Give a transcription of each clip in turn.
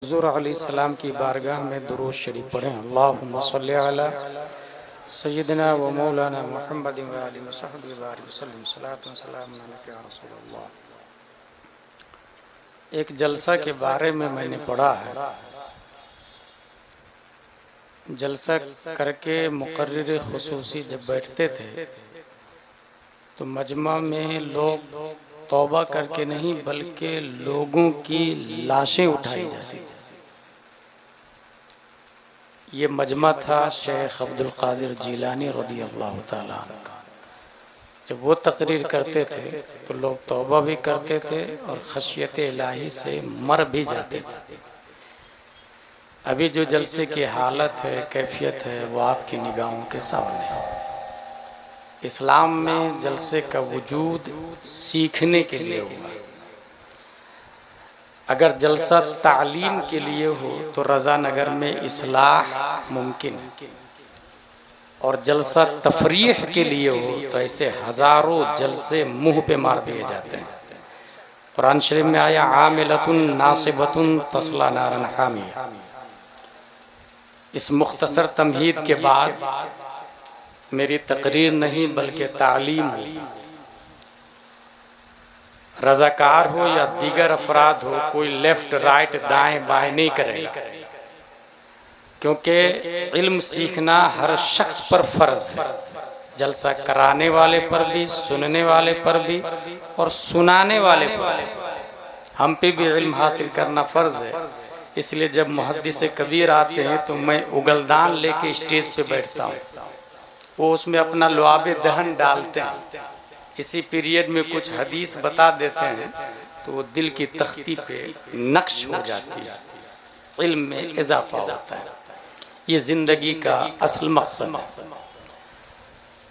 हुज़ूर अलैहिस्सलाम की बारगाह में दुरूद शरीफ पढ़ें। अल्लाहुम्मा सल्लि अला सय्यिदिना व मौलाना मुहम्मदिन व आलिहि व सहबिहि वसल्लम सलातन सलाम अलैका या रसूलल्लाह। एक जलसा के बारे में मैंने पढ़ा है। जलसा करके मुकर्रिर खुसूसी जब बैठते थे तो मजमा में लोग तौबा करके नहीं बल्कि लोगों की लाशें उठाई जाती थी। ये मजमा था शेख अब्दुल कादिर जीलानी रज़ियल्लाहु ताला अन्हु का। जब वो तकरीर करते थे तो लोग तौबा भी करते थे और खशियत इलाही से मर भी जाते थे। अभी जो जलसे की हालत है, कैफियत है, वो आपकी निगाहों के सामने है। इस्लाम में जलसे का वजूद सीखने के लिए हुआ। अगर जलसा तालीम के लिए हो तो रज़ा नगर में इस्लाह मुमकिन है, और जलसा तफरीह के लिए हो तो ऐसे हज़ारों जलसे मुंह पे मार दिए जाते हैं। कुरान शरीफ में आया आमिलतुन नासिबतुन तस्ला नारन हामिया। इस मुख्तसर तमहीद के बाद मेरी तकरीर नहीं बल्कि तालीम हो। रज़ाकार हो या दीगर अफराद हो, कोई लेफ्ट राइट दाएं बाएं नहीं करेगा, क्योंकि इल्म सीखना हर शख्स पर फ़र्ज है। जलसा कराने वाले पर भी, सुनने वाले पर भी और सुनाने वाले पर भी। हम पे भी इल्म हासिल करना फ़र्ज है। इसलिए जब मुहद्दिस कबीर आते हैं तो मैं उगलदान लेके स्टेज पे बैठता हूँ। वो उसमें अपना लुआबे दहन डालते हैं। इसी पीरियड में कुछ हदीस बता देते हैं तो वो दिल की तख्ती पे नक्श हो जाती है, इल्म में इजाफा होता है। ये ज़िंदगी का असल मकसद है।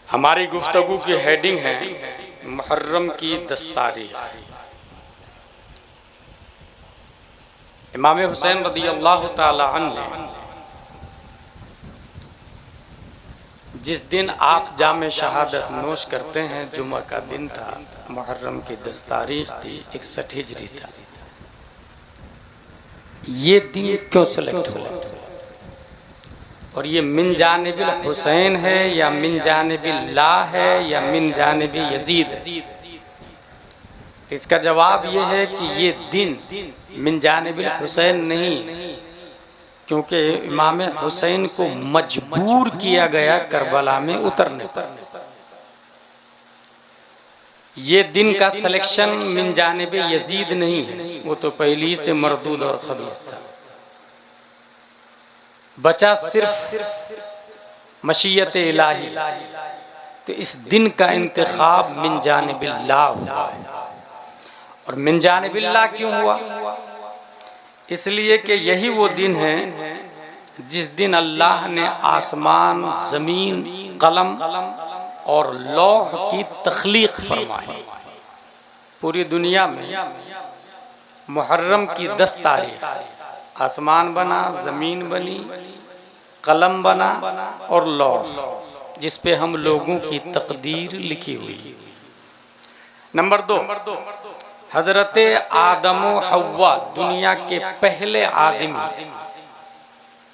हमारी गुफ्तगू की हेडिंग है मुहर्रम की 10 तारीख। इमाम हुसैन रज़ियल्लाहु ताला अन्हु ने जिस दिन आप जामे शहादत नोश करते हैं, जुमा का दिन था, मुहर्रम की 10 तारीख थी, 61 हिजरी था। ये दिन क्यों सेलेक्ट हुआ और ये मिन जानिबिल हुसैन है या मिन जानिबिल ला है या मिन जानिबि यजीद है? तो इसका जवाब ये है कि ये दिन मिन जानिबिल हुसैन नहीं, क्योंकि इमाम हुसैन को मजबूर किया गया करबला में उतरने पर। ये दिन का सिलेक्शन मिन जानिब यजीद नहीं है, वो तो पहली से मरदूद और खबीस था। बचा सिर्फ मशीयत इलाही। तो इस दिन का इंतखाब मिन जानिबिल्लाह हुआ है। और मिन जानिबिल्लाह क्यों हुआ? इसलिए कि यही वो दिन है जिस दिन अल्लाह ने आसमान, ज़मीन, कलम और लौह की तख्लीक फरमाई। पूरी दुनिया में मुहर्रम की 10 तारीख आसमान बना, ज़मीन बनी, कलम बना और लौह, जिस पे हम लोगों की तकदीर लिखी हुई। नंबर 2, हज़रत आदम व हव्वा दुनिया के पहले आदमी,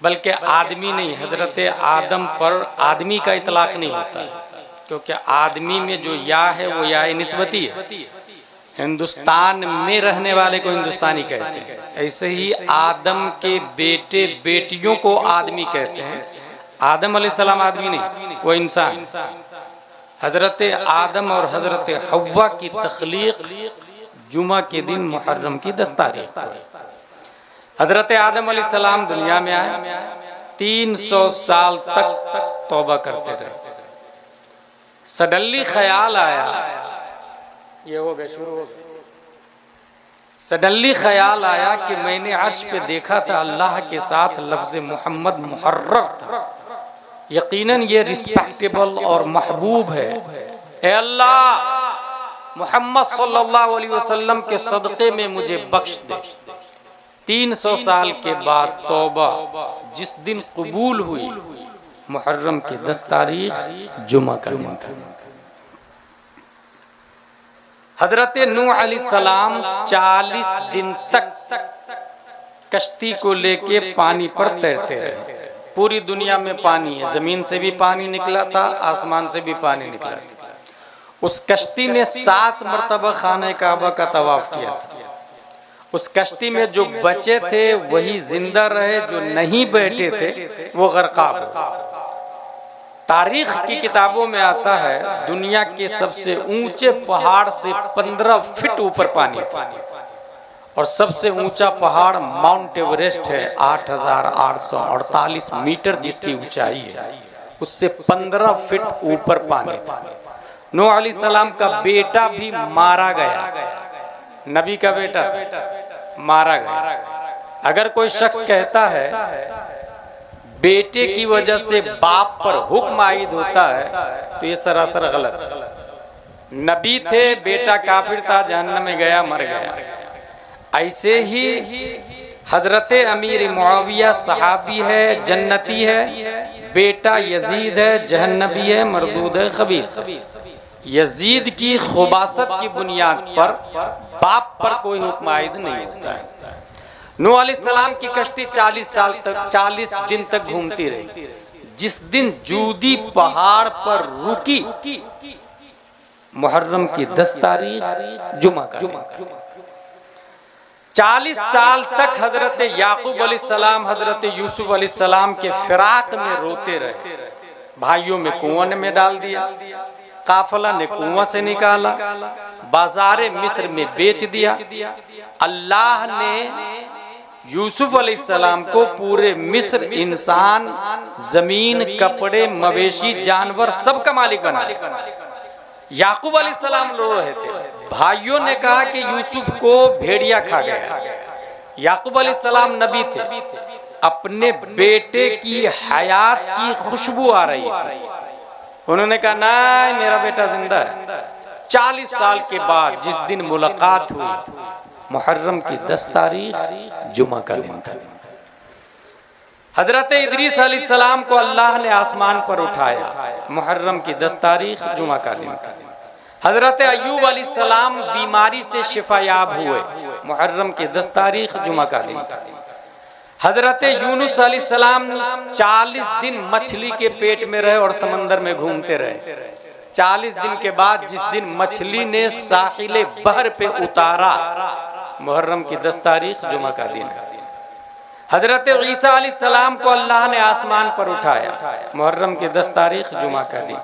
बल्कि आदमी नहीं, हज़रत आदम पर आदमी का इतलाक़ नहीं होता है, क्योंकि आदमी में जो या है वो या निस्बती है। हिंदुस्तान में रहने वाले को हिंदुस्तानी कहते हैं, ऐसे ही आदम के बेटे बेटियों को आदमी कहते हैं। आदम अलैहिस्सलाम आदमी नहीं, वो इंसान। हज़रत आदम और हज़रत हव्वा की तख्लीक जुमा के दिन मुहर्रम की 10 तारीख को। हज़रत आदम अलैहिस्सलाम दुनिया में आए, 300 साल तक तौबा करते रहे। सडनली ख्याल आया, ये हो गया, शुरू हो गया। सडनली ख्याल आया कि मैंने अर्श पे देखा था अल्लाह के साथ लफ्ज़ मोहम्मद मुहर्रर था। यकीनन ये रिस्पेक्टेबल और महबूब है। ए अल्लाह, मोहम्मद सल्लल्लाहु अलैहि वसल्लम के सदक़े में मुझे बख्श दे। 300 साल के बाद तौबा जिस दिन कबूल हुई, मुहर्रम की 10 तारीख जुमा का दिन था। हज़रत नूह अलैहिस्सलाम 40 दिन तक कश्ती को लेके पानी पर तैरते रहे। पूरी दुनिया में पानी है, जमीन से भी पानी निकला था, आसमान से भी पानी निकला था। उस कश्ती ने 7 मरतबा खाने काबा का तवाफ किया था। उस कश्ती में जो बचे थे वही जिंदा रहे, जो नहीं बैठे थे वो गर्काब हो। तारीख की किताबों में आता है दुनिया के सबसे ऊंचे पहाड़ से 15 फीट ऊपर पानी था, और सबसे ऊंचा पहाड़ माउंट एवरेस्ट है, 8,848 मीटर जिसकी ऊंचाई है, उससे 15 फीट ऊपर पानी था। नूह अलैहिस्सलाम का बेटा भी मारा गया, नबी का बेटा मारा गया। अगर कोई शख्स कहता है बेटे की वजह से बाप पर हुक्म आयद होता है तो ये सरासर गलत है। नबी थे, बेटा काफिर था, जहन्नम में गया, मर गया। ऐसे ही हजरत अमीर मुआविया सहाबी है, जन्नती है, बेटा यजीद है, जहन्नबी है, मरदूद है, खबीस है। यजीद की खुबासत की बुनियाद पर बाप पर कोई हुक्म आयद नहीं होता है। नूह अलैहिस्सलाम की कश्ती 40 दिन तक घूमती रही। जिस दिन जूदी पहाड़ पर रुकी, मुहर्रम की 10 तारीख जुमा का दिन। 40 साल तक हजरत याकूब अलैहिस्सलाम हजरत यूसुफ अलैहिस्सलाम के फिराक में रोते रहे। भाइयों में कुआं में डाल दिया, काफिला ने कुआं से निकाला, बाजारे मिस्र में बेच दिया। अल्लाह ने यूसुफ अलैहिस्सलाम को पूरे मिस्र, इंसान, जमीन, कपड़े, मवेशी, जानवर सब का मालिक बनाया। याकूब अलैहिस्सलाम रो रहे थे। भाइयों ने कहा कि यूसुफ को भेड़िया खा गया। याकूब अलैहिस्सलाम नबी थे, अपने बेटे की हयात की खुशबू आ रही थी। उन्होंने कहा ना, मेरा बेटा जिंदा है। 40 साल के बाद जिस दिन मुलाकात हुई, मुहर्रम की 10 तारीख जुमा का दिन था। हजरत इदरीस अलैहिस्सलाम को अल्लाह ने आसमान पर उठाया, मुहर्रम की 10 तारीख जुमा का दिन था। हजरत अय्यूब अलैहिस्सलाम बीमारी से शिफायाब हुए, मुहर्रम की 10 तारीख जुमा का दिन था। हजरत यूनुस अलैहिस्सलाम 40 दिन मछली के पेट में रहे और समंदर में घूमते रहे। 40 दिन के बाद जिस दिन मछली ने साहिल बहर पे उतारा, मुहर्रम की 10 तारीख जुमा का दिन है। हजरत ईसा अलैहिस्सलाम को अल्लाह ने आसमान पर उठाया, मुहर्रम की 10 तारीख जुमा का दिन।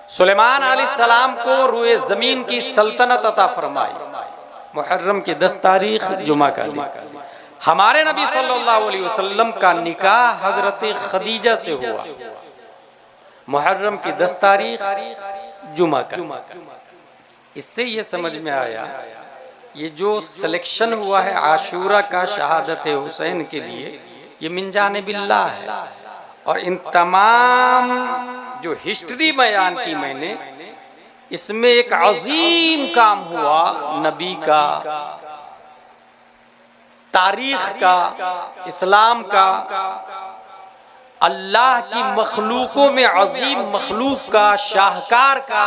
सुलेमान अलैहिस्सलाम को रूए जमीन की सल्तनत अता फरमाई, मुहर्रम की 10 तारीख जुमा का दिन। हमारे नबी सल्लल्लाहु अलैहि वसल्लम का निकाह हजरत खदीजा से हुआ, मुहर्रम की 10 तारीख जुमा का। इससे ये समझ में आया ये जो सिलेक्शन हुआ है आशूरा का शहादत हुसैन के लिए, ये मिन जानिबिल्लाह है। और इन तमाम जो हिस्ट्री बयान की मैंने, इसमें एक अजीम काम हुआ नबी का, तारीख का, इस्लाम का, अल्लाह की मखलूकों में अजीम मखलूक का, शाहकार का।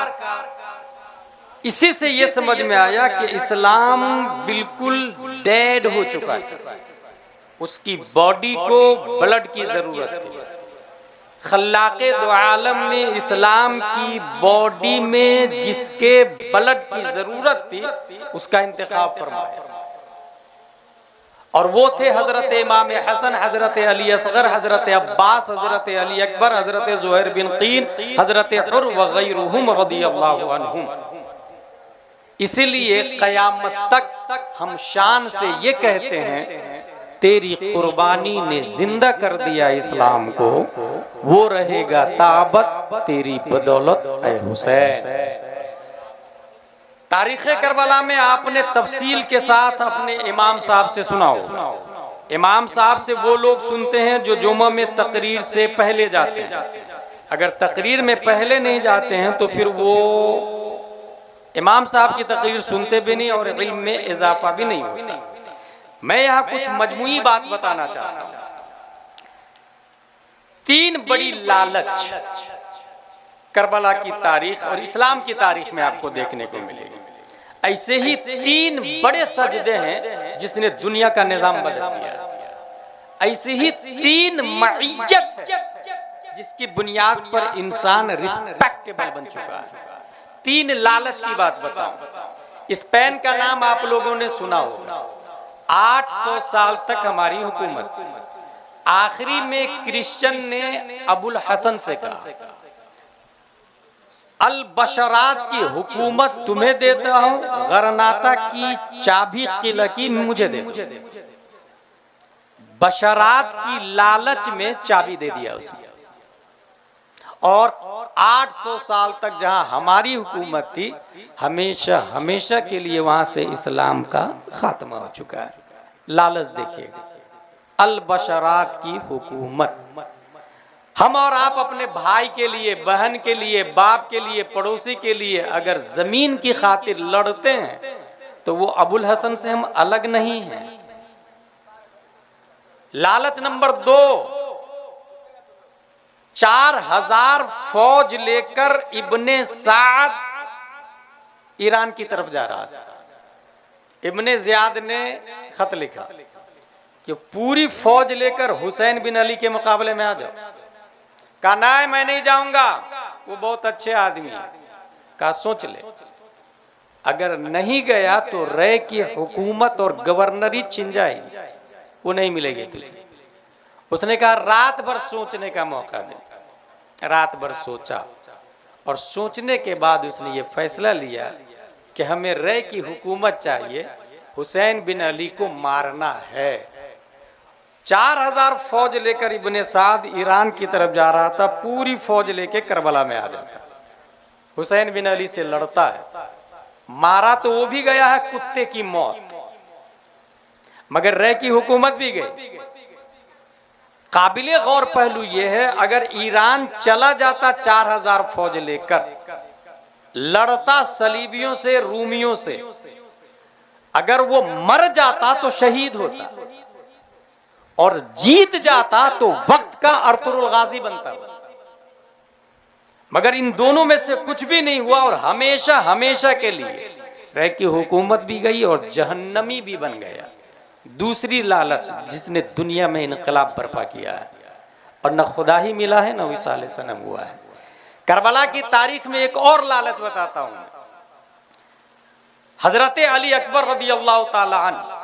इसी से ये समझ में आया कि इस्लाम बिल्कुल डेड हो चुका है, उसकी बॉडी को ब्लड की जरूरत थी। खल्लाके दो आलम ने इस्लाम की बॉडी में जिसके ब्लड की जरूरत थी उसका इंतखाब फरमाया, और वो थे हजरत इमाम हसन, हजरत अली असगर, हजरत अब्बास, हजरत अली अकबर, हजरत ज़ुहैर बिन क़ीन, हजरत हुर व गैरुहुम रदियल्लाहु अन्हुम। इसीलिए क़यामत तक हम शान से ये कहते हैं, तेरी कुर्बानी ने जिंदा कर दिया इस्लाम को, वो रहेगा ताबत तेरी बदौलत ऐ हुसैन। तारीख़ करबला में आपने तफसील के साथ अपने इमाम साहब से सुना हो। इमाम साहब से वो लोग सुनते हैं जो जुमा में तकरीर से पहले जाते हैं। अगर तकरीर में पहले नहीं जाते हैं तो फिर वो इमाम साहब की तकरीर सुनते भी नहीं और इल्म में इजाफा भी नहीं होता। मैं यहाँ कुछ मजमूई बात बताना चाहता हूँ। 3 बड़ी लालच करबला की तारीख और इस्लाम की तारीख में आपको देखने को मिलेगी। ऐसे ही 3 बड़े सजदे हैं जिसने दुनिया का निजाम बदल दिया। ऐसी ही तीन मईयत है जिसकी बुनियाद पर इंसान रिस्पेक्टेबल बन चुका है। तीन लालच की बात बताऊं। स्पेन का नाम आप लोगों ने सुना होगा। 800 साल तक हमारी हुकूमत, आखिरी में क्रिश्चियन ने अबुल हसन से कहा, अल बशरात की हुकूमत तुम्हें देता हूं, गरनाता की चाबी किला की मुझे दे दो। बशरात की लालच में चाबी दे दिया उसने। और 800 साल तक जहां हमारी हुकूमत थी, हमेशा हमेशा के लिए वहां से इस्लाम का खात्मा हो चुका है। लालच देखिएगा, अल बशरात की हुकूमत। हम और आप अपने भाई के लिए, बहन के लिए, बाप के लिए, पड़ोसी के लिए अगर जमीन की खातिर लड़ते हैं तो वो अबुल हसन से हम अलग नहीं हैं। लालच नंबर 2, 4000 फौज लेकर इब्ने साद ईरान की तरफ जा रहा था। इब्ने ज़ियाद ने खत लिखा कि पूरी फौज लेकर हुसैन बिन अली के मुकाबले में आ जाओ। कहा ना मैं नहीं जाऊंगा, वो बहुत अच्छे आदमी है। कहा सोच ले, अगर नहीं गया तो रे की हुकूमत और गवर्नरी छिन जाएगी, वो नहीं मिलेगी तुझे। उसने कहा रात भर सोचने का मौका दे। रात भर सोचा और सोचने के बाद उसने ये फैसला लिया कि हमें रे की हुकूमत चाहिए, हुसैन बिन अली को मारना है। 4000 फौज लेकर इब्ने साद ईरान की तरफ जा रहा था, पूरी फौज लेके करबला में आ जाता। हुसैन बिन अली से लड़ता है, मारा तो वो भी गया है कुत्ते की मौत, मगर रे की हुकूमत भी गई। काबिले गौर पहलू यह है, अगर ईरान चला जाता 4000 फौज लेकर, लड़ता सलीबियों से, रूमियों से, अगर वो मर जाता तो शहीद होता और जीत जाता तो वक्त का अर्तुरुल गाजी बनता। मगर इन दोनों में से कुछ भी नहीं हुआ और हमेशा हमेशा के लिए रे की हुकूमत भी गई और जहन्नमी भी बन गया। दूसरी लालच जिसने दुनिया में इनकलाब बर्पा किया है, और न खुदा ही मिला है न विसाल सनम हुआ है। करबला की तारीख में एक और लालच बताता हूं। हजरत अली अकबर रदी अल्लाह ताला अन्हु,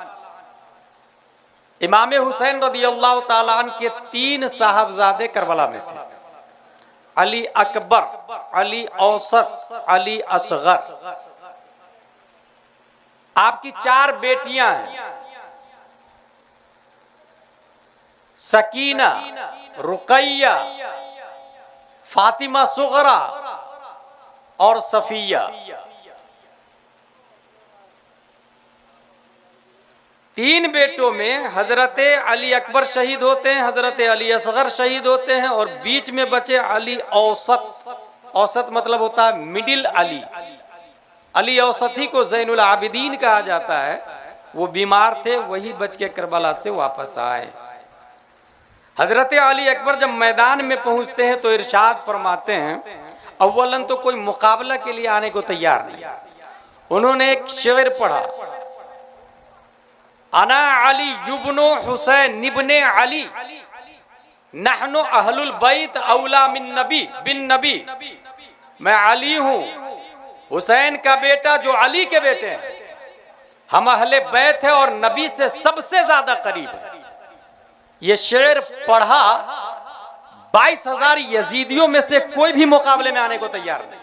इमाम हुसैन रदी अल्लाह ताला अन्हु के 3 साहबजादे करबला में थे। अली अकबर, अली औसत, अली असगर। आपकी 4 बेटियां हैं, सकीना, रुकैया, फातिमा सुगरा और सफिया। 3 बेटों में हजरत अली अकबर शहीद होते हैं, हजरत अली असगर शहीद होते हैं और बीच में बचे अली औसत। औसत मतलब होता है मिडिल अली। अली औसत ही को ज़ैनुल आबिदीन कहा जाता है। वो बीमार थे, वही बच के करबला से वापस आए। हजरत अली अकबर जब मैदान में पहुंचते हैं तो इरशाद फरमाते हैं, अव्वलन तो कोई मुकाबला के लिए आने को तैयार नहीं। उन्होंने एक शेर पढ़ा, अना अली युब्नो हुसैन इब्ने अली नहनु अहलुल बैत औला मिन नबी बिन नबी। मैं अली हूं, हुसैन का बेटा जो अली के बेटे हैं, हम अहले बैत है और नबी से सबसे ज्यादा करीब है। ये शेर पढ़ा, 22,000 यजीदियों में से कोई भी मुकाबले में आने को तैयार नहीं,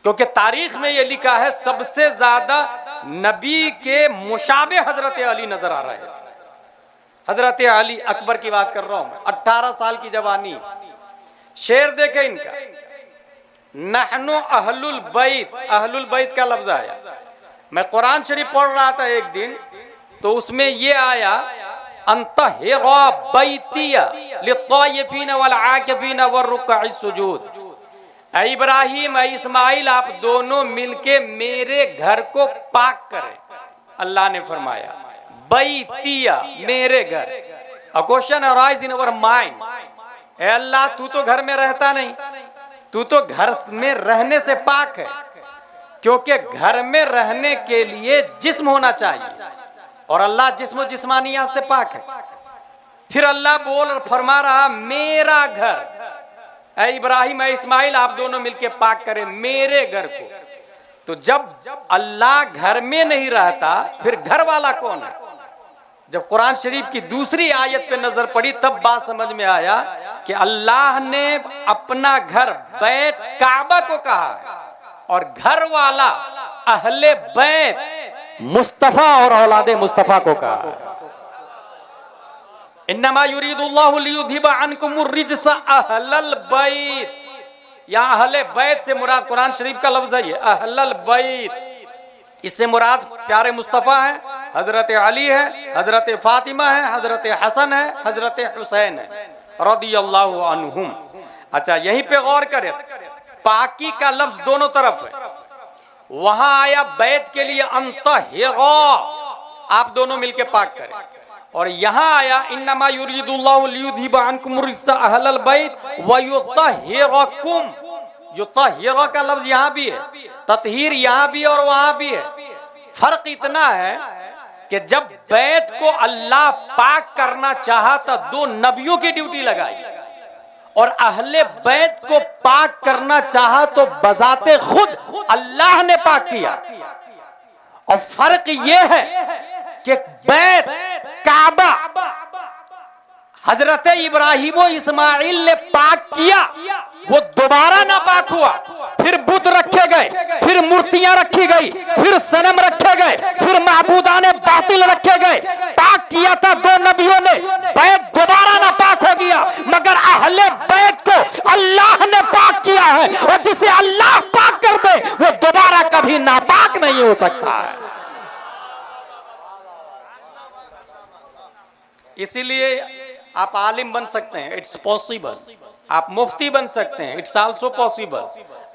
क्योंकि तारीख में ये लिखा है सबसे ज्यादा नबी के मुशाबे हजरत अली नजर आ रहे थे। हजरत अली अकबर की बात कर रहा हूं, 18 साल की जवानी। शेर देखे इनका, नहनु अहलुल बैत। अहलुल बैत का लफ्ज आया। मैं कुरान शरीफ पढ़ रहा था एक दिन, तो उसमें ये आया, अंतहिरा बैतिया लित्तायफीन वल आकिफीन वरुक्काइस सुजूद। ऐ इब्राहिम, ऐ इस्माइल, आप दोनों मिलके मेरे घर को पाक करें। अल्लाह ने फरमाया बैतिया, मेरे घर। A question arise in our mind, ए अल्लाह तू तो घर में रहता नहीं, तू तो घर में रहने से पाक है, क्योंकि घर में रहने के लिए जिस्म होना चाहिए और अल्लाह जिस्म जिस्मानियत से पाक है। फिर अल्लाह बोल फरमा रहा मेरा घर, ऐ इब्राहिम ऐ इस्माइल आप दोनों मिलके पाक करें मेरे घर को। तो जब अल्लाह घर में नहीं रहता फिर घर वाला कौन है? जब कुरान शरीफ की दूसरी आयत पे नजर पड़ी तब बात समझ में आया कि अल्लाह ने अपना घर बैत काबा को कहा है और घर वाला अहले बैत मुस्तफा और औलादे मुस्तफा को कहा है। इन्नमा युरीदुल्लाहु लियुज़हिबा अन्कुमुर रिज्सा अहलल बैत। यहाँ अहले बैत से मुराद कुरान शरीफ का लफ्ज है ये अहलल बैत। इससे मुराद प्यारे मुस्तफ़ा है, हजरत अली है, हजरत फातिमा है, हजरत हसन है, हजरत हुसैन है रदियल्लाहु अन्हुम। अच्छा यहीं पे गौर करें, पाकी का लफ्ज दोनों तरफ है। वहां आया बैत के लिए अंतहिरा, आप दोनों मिलके पाक करें, और यहाँ आया इन्नमा युरीदुल्लाहु लियुज़हिबा अन्कुमुर रिज्सा अहलल बैत व युतहिरकुम। युतहिरा का लफ्ज यहाँ भी है, ततहीर यहाँ भी और वहां भी है। फर्क इतना है कि जब बैत को अल्लाह पाक करना चाहा तो दो नबियों की ड्यूटी लगाई, और अहले बैत को पाक करना चाहा तो बजाते खुद अल्लाह ने पाक किया। और फर्क यह है कि बैत काबा हजरत इब्राहिम और इस्माइल ने पाक किया, वो दोबारा ना पाक हुआ। फिर बुत रखे गए, फिर मूर्तियां रखी गई, फिर सनम रखे गए, फिर माबूदाने बातिल रखे गए। पाक किया था दो नबियों ने, बैत दोबारा ना पाक हो गया, मगर अहले बैत को अल्लाह ने पाक किया है, और जिसे अल्लाह पाक कर दे वो दोबारा कभी नापाक नहीं हो सकता है। इसीलिए आप आलिम बन सकते हैं, इट्स पॉसिबल। आप मुफ्ती बन सकते हैं, इट्स आल्सो पॉसिबल।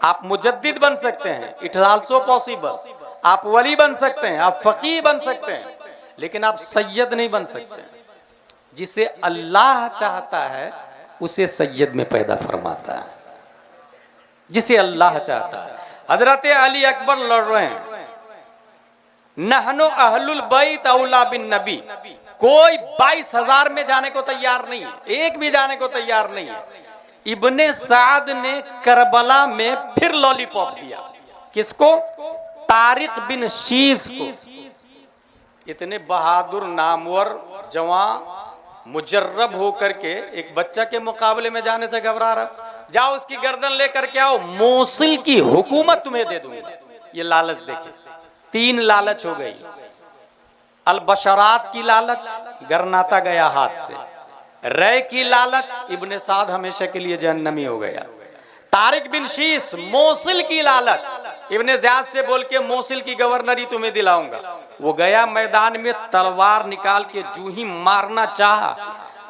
आप मुजद्दिद बन सकते हैं, इट्स आल्सो पॉसिबल। आप वली बन सकते हैं, आप फकीह बन सकते हैं, लेकिन आप सैयद नहीं बन सकते। जिसे अल्लाह चाहता है उसे सैयद में पैदा फरमाता है, जिसे अल्लाह चाहता है। हजरत अली अकबर लड़ रहे हैं, नहनु अहलुल बैत औला बिन नबी। कोई 22,000 में जाने को तैयार नहीं है, एक भी जाने को तैयार नहीं है। इब्ने साद ने करबला में फिर लॉलीपॉप दिया, किसको? तारिक बिन शीस को। इतने बहादुर नामवर जवान मुजर्रब होकर के एक बच्चा के मुकाबले में जाने से घबरा रहा। जाओ उसकी गर्दन लेकर के आओ, मोसिल की हुकूमत तुम्हें दे दूंगा। ये लालच देखे, 3 लालच हो गई। अल-बशरात की लालच, गरनाता गया हाथ से। रे की लालच, इब्ने साद हमेशा के लिए जहन्नमी हो गया। तारिक बिन शीस, मोसिल की लालच, इब्ने ज़ियाद से बोल के मोसिल की गवर्नरी तुम्हें दिलाऊंगा। वो गया मैदान में, तलवार निकाल के जूं ही मारना चाहा,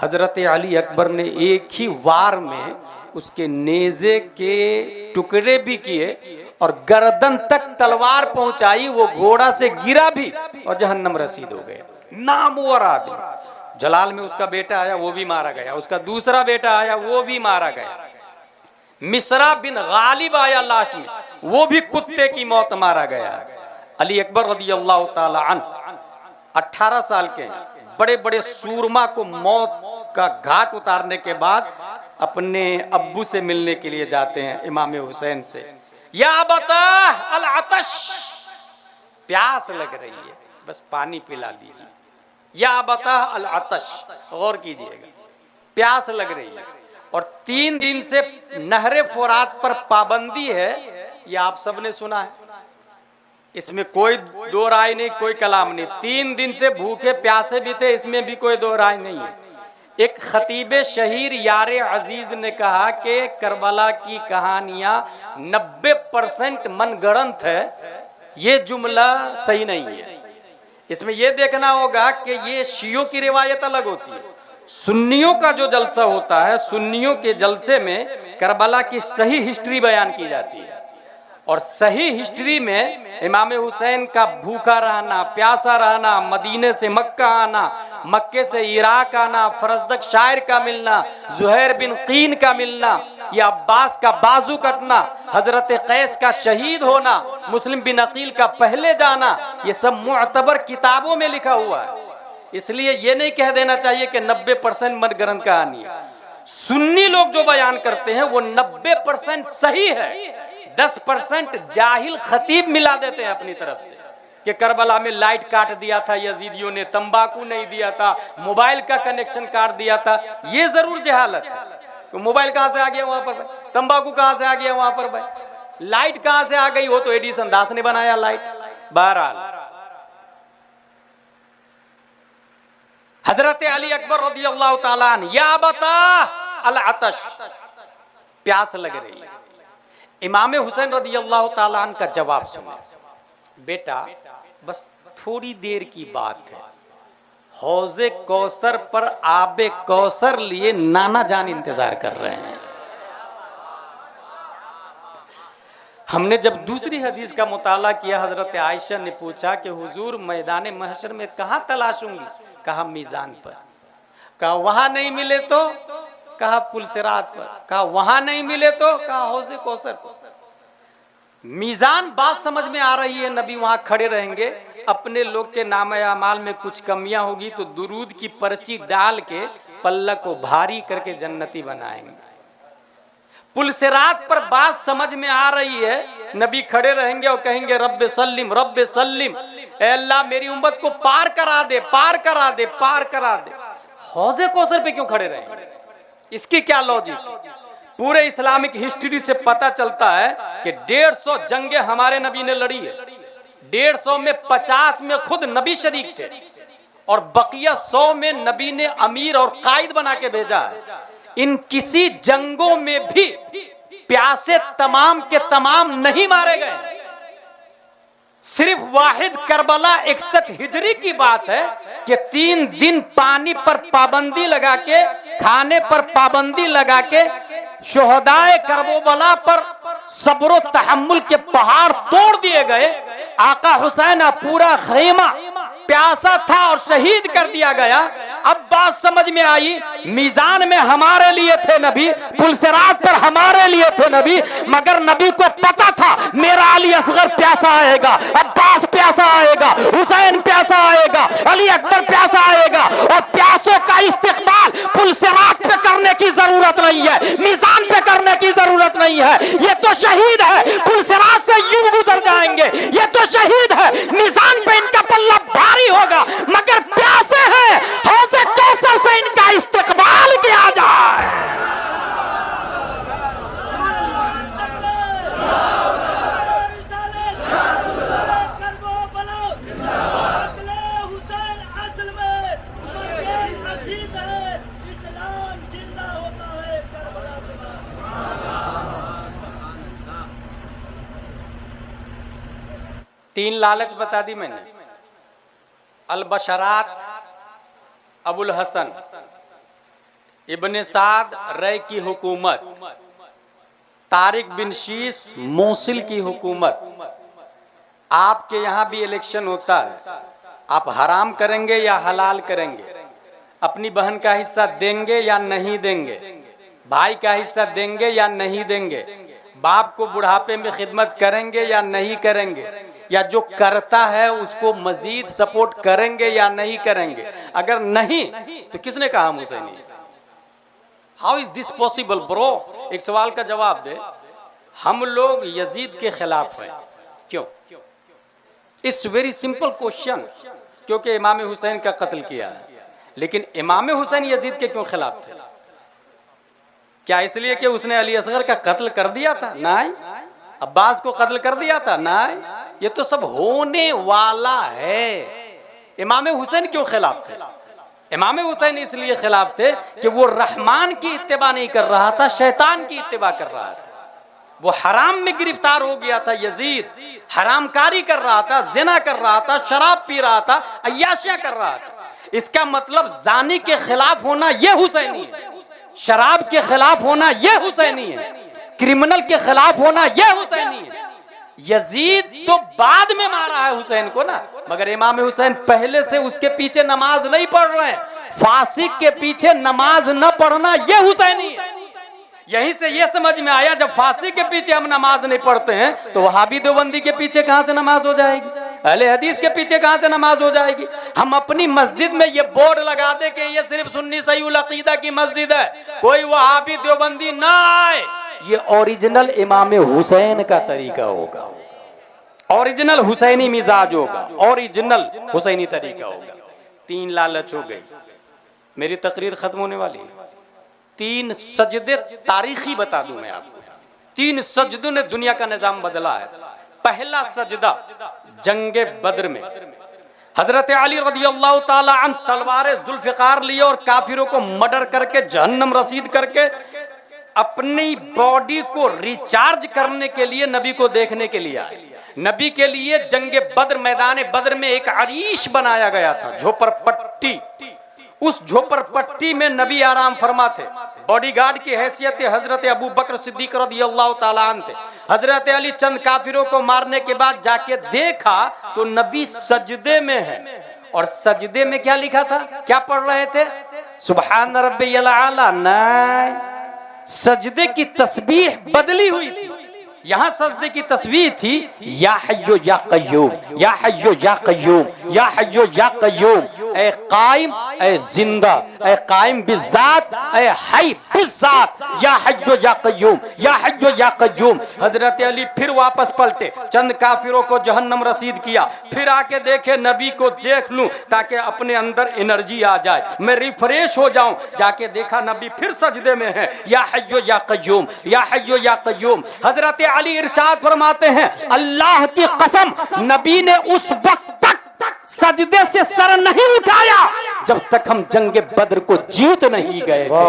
हजरत अली अकबर ने एक ही वार में उसके नेज़े के टुकड़े भी किए और गर्दन तक तलवार पहुंचाई। वो घोड़ा से गिरा भी और जहन्नम रसीद हो गए। नामवर आदमी। जलाल में उसका बेटा आया, वो भी मारा गया। उसका दूसरा बेटा आया, वो भी मारा गया। मिसरा बिन गालिब आया लास्ट में, वो भी कुत्ते की मौत मारा गया। अली अकबर रदियल्लाहु ताला अन्हु 18 साल के बड़े बड़े सूरमा को मौत का घाट उतारने के बाद अपने अब्बू से मिलने के लिए जाते हैं, इमाम हुसैन से। या बता अल अतश, प्यास लग रही है, बस पानी पिला दीजिए। या बता अल अतश, गौर कीजिएगा, प्यास लग रही है। और 3 दिन से नहरे फुरात पर पाबंदी है, ये आप सबने सुना है, इसमें कोई दो राय नहीं, कोई कलाम नहीं। 3 दिन से भूखे प्यासे भी थे, इसमें भी कोई दो राय नहीं है। एक खतीब शहीर यारे अजीज ने कहा कि करबला की कहानियां 90% मनगढ़ंत है, ये जुमला सही नहीं है। इसमें यह देखना होगा कि ये शियों की रिवायत अलग होती है, सुन्नियों का जो जलसा होता है, सुन्नियों के जलसे में करबला की सही हिस्ट्री बयान की जाती है। और सही हिस्ट्री में इमाम हुसैन का भूखा रहना, प्यासा रहना, मदीने से मक्का आना, मक्के से इराक आना, फरजदक शायर का मिलना, जुहैर बिन कीन का मिलना, या अब्बास का बाजू कटना, हजरत कैस का शहीद होना, मुस्लिम बिन अकील का पहले जाना, ये सब मुअतबर किताबों में लिखा हुआ है। इसलिए ये नहीं कह देना चाहिए कि 90% मनगढ़ंत कहानी है। सुन्नी लोग जो बयान करते हैं वो 90% सही है, 10% जाहिल खतीब मिला देते हैं अपनी तरफ से कि करबला में लाइट काट दिया था यजीदियों ने, तंबाकू नहीं दिया था, मोबाइल का कनेक्शन काट दिया था। ये जरूर जहालत है। तो मोबाइल कहां से आ गया वहां पर भाई, तंबाकू कहां से आ गया वहां पर भाई, लाइट कहां से आ गई, वो तो एडिसन दास ने बनाया लाइट। बहरहाल हजरत अली अकबर रज़ियल्लाहु ताला अन्हु, या बता अल अतश, प्यास लग रही है। इमाम हुसैन रज़ियल्लाहु ताला अन्हु का जवाब सुने, बेटा बस थोड़ी देर की बात है, हौज़े कौसर पर आबे कौसर लिए नाना जान इंतजार कर रहे हैं। हमने जब दूसरी हदीस का मुताला किया, हजरत आयशा ने पूछा कि हुजूर मैदान महशर में कहां तलाशूंगी, कहा मीज़ान पर, कहा वहां नहीं मिले तो, कहा पुलसिरात पर, कहा वहां नहीं मिले तो, कहा हौज़े कौसर पर। मीज़ान बात समझ में आ रही है, नबी वहां खड़े रहेंगे, अपने लोग के नामे अमाल में कुछ कमियां होगी तो दुरूद की पर्ची डाल के पल्ला को भारी करके जन्नती बनाएंगे। पुलसिरात पर बात समझ में आ रही है, नबी खड़े रहेंगे और कहेंगे रब्बे सल्लिम रब्बे सल्लिम, ऐ अल्लाह मेरी उम्मत को पार करा दे, पार करा दे, पार करा दे। हौज़े कौसर पे क्यों खड़े रहेंगे, इसकी क्या लॉजिक? पूरे इस्लामिक हिस्ट्री से पता चलता है कि 150 जंगे हमारे नबी ने लड़ी है, 150 में 50 में खुद नबी शरीक थे और बकिया 100 में नबी ने अमीर और कायद बना के भेजा है। इन किसी जंगों में भी प्यासे तमाम के तमाम नहीं मारे गए। सिर्फ वाहिद करबला 61 हिजरी की बात है कि 3 दिन पानी पर पाबंदी लगा के, खाने पर पाबंदी लगा के, शुहदाए करबला पर सब्र तहम्मुल के पहाड़ तोड़ दिए गए। आका हुसैन पूरा खैमा प्यासा था और शहीद कर दिया गया। अब बात समझ में आई, मीज़ान में हमारे लिए थे नबी, पुलसिरात पर हमारे लिए थे नबी, मगर नबी को पता था मेरा अली असगर प्यासा आएगा, अब्बास प्यासा आएगा, हुसैन प्यासा आएगा, अली अकबर प्यासा आएगा। और प्यासों का इस्तेमाल पुलसिरात पे करने की जरूरत नहीं है, मीज़ान पे करने की जरूरत नहीं है। ये तो शहीद है, पुलसिरात से यूं गुजर जाएंगे, ये तो शहीद है, मीज़ान पे इनका पल्ला भारी होगा, मगर प्यासे हैं, हौज़े कौसर से इनका इस्तेमाल किया जाए। तीन लालच बता दी मैंने, अल बशरात अबुल हसन इब्ने साद रय की हुकूमत, तारिक बिन शीस मोसिल की हुकूमत। आपके यहाँ भी इलेक्शन होता है, आप हराम करेंगे या हलाल करेंगे, अपनी बहन का हिस्सा देंगे या नहीं देंगे, भाई का हिस्सा देंगे या नहीं देंगे, बाप को बुढ़ापे में खिदमत करेंगे या नहीं करेंगे, या जो करता है उसको मजीद सपोर्ट करेंगे या नहीं करेंगे। अगर नहीं तो किसने कहा हम Husaini? How is this possible bro? एक सवाल का जवाब दे। हम लोग यजीद के खिलाफ हैं, क्यों? इट्स वेरी सिंपल क्वेश्चन, क्योंकि इमाम हुसैन का कत्ल किया है। लेकिन इमाम हुसैन यजीद के क्यों खिलाफ थे? क्या इसलिए कि उसने अली असगर का कत्ल कर दिया था? नहीं। अब्बास को कत्ल कर दिया था? नहीं। ये तो सब होने वाला है। इमाम हुसैन क्यों खिलाफ थे? इमाम हुसैन इसलिए खिलाफ थे कि वो रहमान की इत्तिबा नहीं कर रहा था, शैतान की इत्तिबा कर रहा था। वो हराम में गिरफ्तार हो गया था। यजीद हरामकारी कर रहा था, जिना कर रहा था, शराब पी रहा था, अय्याशियां कर रहा था। इसका मतलब जानी के खिलाफ होना ये हुसैनी है, शराब के खिलाफ होना ये हुसैनी है, क्रिमिनल के खिलाफ होना ये हुसैनी है। यजीद तो बाद में मारा है हुसैन को ना, मगर इमाम हुसैन पहले से उसके पीछे नमाज नहीं पढ़ रहे हैं। फासिक के पीछे नमाज न पढ़ना ये हुसैनी है। यहीं से ये समझ में आया, जब फासिक के पीछे हम नमाज नहीं पढ़ते हैं तो वहाबी देवबंदी के पीछे कहां से नमाज हो जाएगी? अहले हदीस के पीछे कहां से नमाज हो जाएगी? हम अपनी मस्जिद में ये बोर्ड लगा दे कि ये सिर्फ सुन्नी सहीउल अकीदा की मस्जिद है, कोई वहाबी देवबंदी ना आए। ये ओरिजिनल इमाम हुसैन का तरीका होगा, ओरिजिनल हुसैनी मिजाज होगा, ओरिजिनल हुसैनी तरीका होगा। 3 लालच हो गई, मेरी तकरीर खत्म होने वाली है। 3 सजदे तारीखी बता दूं मैं आपको। 3 सजदों ने दुनिया का निजाम बदला है। पहला सजदा जंगे बद्र में हजरत अली रदियल्लाहु ताला अन्हु तलवार जुल्फिकार लिए और काफिरों को मर्डर करके जहन्नम रसीद करके अपनी बॉडी को रिचार्ज करने के लिए नबी को देखने के लिए आए। नबी के लिए जंगे बद्र मैदान बद्र में एक अरीश बनाया गया था, झोपड़पट्टी। उस झोपड़पट्टी में नबी आराम फरमा थे। बॉडीगार्ड की हैसियत हजरत अबू बकर सिद्दीक रदियल्लाहु ताला अन्हु थे। हजरत अली चंद काफिरों को मारने के बाद जाके देखा तो नबी सजदे में है। और सजदे में क्या लिखा था, क्या पढ़ रहे थे? सुभान रब्बियल आला। नहीं, सजदे की तस्बीह बदली हुई थी। यहां सजदे की तस्बीह थी या हय्यो या कय्यूम, या हय्यो या कय्यूम, या हय्यो या कय्यूम, ए कायम ए जिंदा, ए कायम बिज़ात, ए हय बिज़ात, या हय्यो या कय्यूम, या हय्यो या कय्यूम। हजरत अली फिर वापस पलटे, चंद काफिरों को जहन्नम रसीद किया, फिर आके देखे नबी को देख लूं ताकि अपने अंदर एनर्जी आ जाए, मैं रिफ्रेश हो जाऊं। जाके देखा नबी फिर सजदे में है, या हय्यो या कय्यूम, या हय्यो या कय्यूम। हजरत अली इरशाद फरमाते हैं, अल्लाह की कसम नबी ने उस वक्त तक सजदे से सर नहीं उठाया जब तक हम जंगे बद्र को जीत नहीं गए थे।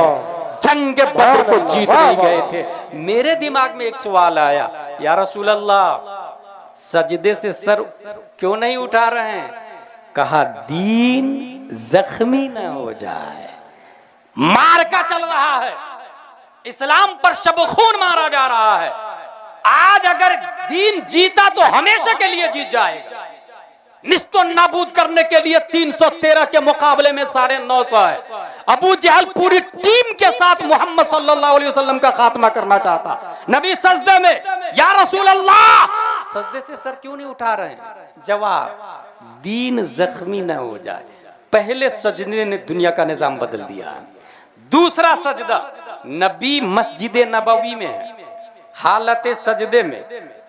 जंगे बद्र को जीत नहीं गए थे। मेरे दिमाग में एक सवाल आया, या रसूल अल्लाह सजदे से सर क्यों नहीं उठा रहे हैं? कहा दीन जख्मी ना हो जाए, मारका चल रहा है, इस्लाम पर शब खून मारा जा रहा है। आज अगर दीन जीता तो हमेशा के लिए जीत जाएगा। निस्तो नाबूद करने के लिए 313 के मुकाबले में 950 है। अबू जहल पूरी टीम के साथ मोहम्मद सल्लल्लाहु अलैहि वसल्लम का खात्मा करना चाहता। नबी सजदे में, या रसूल अल्लाह सजदे से सर क्यों नहीं उठा रहे हैं? जवाब, दीन जख्मी ना हो जाए। पहले सजदे ने दुनिया का निजाम बदल दिया। दूसरा सजदा, नबी मस्जिद नबवी में है, हालत सजदे में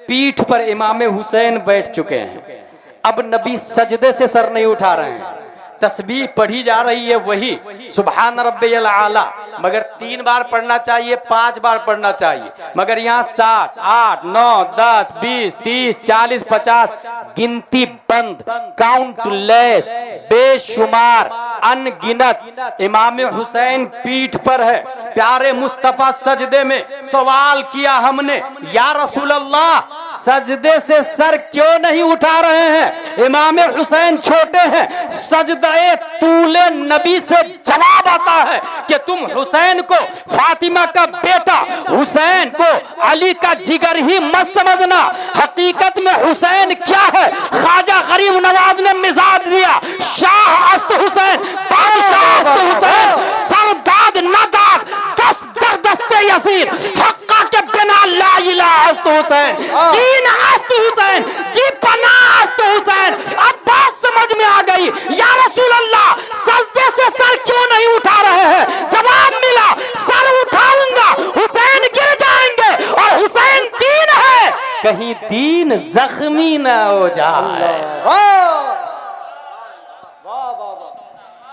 पीठ पर इमाम हुसैन बैठ चुके हैं। अब नबी सजदे से सर नहीं उठा रहे हैं, तस्बीह पढ़ी जा रही है वही सुभान रब्बियल आला, मगर 3 बार पढ़ना चाहिए, 5 बार पढ़ना चाहिए, मगर यहाँ 7, 8, 9, 10, 20, 30, 40, 50 गिनती बंद, काउंटलेस, बेशुमार, अनगिनत। इमाम हुसैन पीठ पर है, प्यारे मुस्तफा सजदे में। सवाल किया हमने, या रसूल अल्लाह सजदे से सर क्यों नहीं उठा रहे हैं? इमाम हुसैन छोटे हैं, सजदे तूले नबी से जवाब आता है कि तुम हुसैन को फातिमा का बेटा, हुसैन को अली का जिगर ही मत समझना। हकीकत में हुसैन क्या है? ख्वाजा गरीब नवाज ने मिजाज दिया, शाह अस्त हुसैन, बादशाह अस्त हुसैन, सरदाद नदाद, दस्त दर दस्ते यसीर, हक्का के बिना ला इलाहा अस्त हुसैन, दीन अस्त हुसैन, दी पनाह अस्त हुसैन। अब बात समझ में आ गई, या रसूल अल्लाह सजदे से सर क्यों नहीं उठा रहे हैं? जवाब मिला, सर उठाऊंगा, हुसैन गिर जाएंगे, और हुसैन दीन है, कहीं दीन जख्मी ना हो जाए।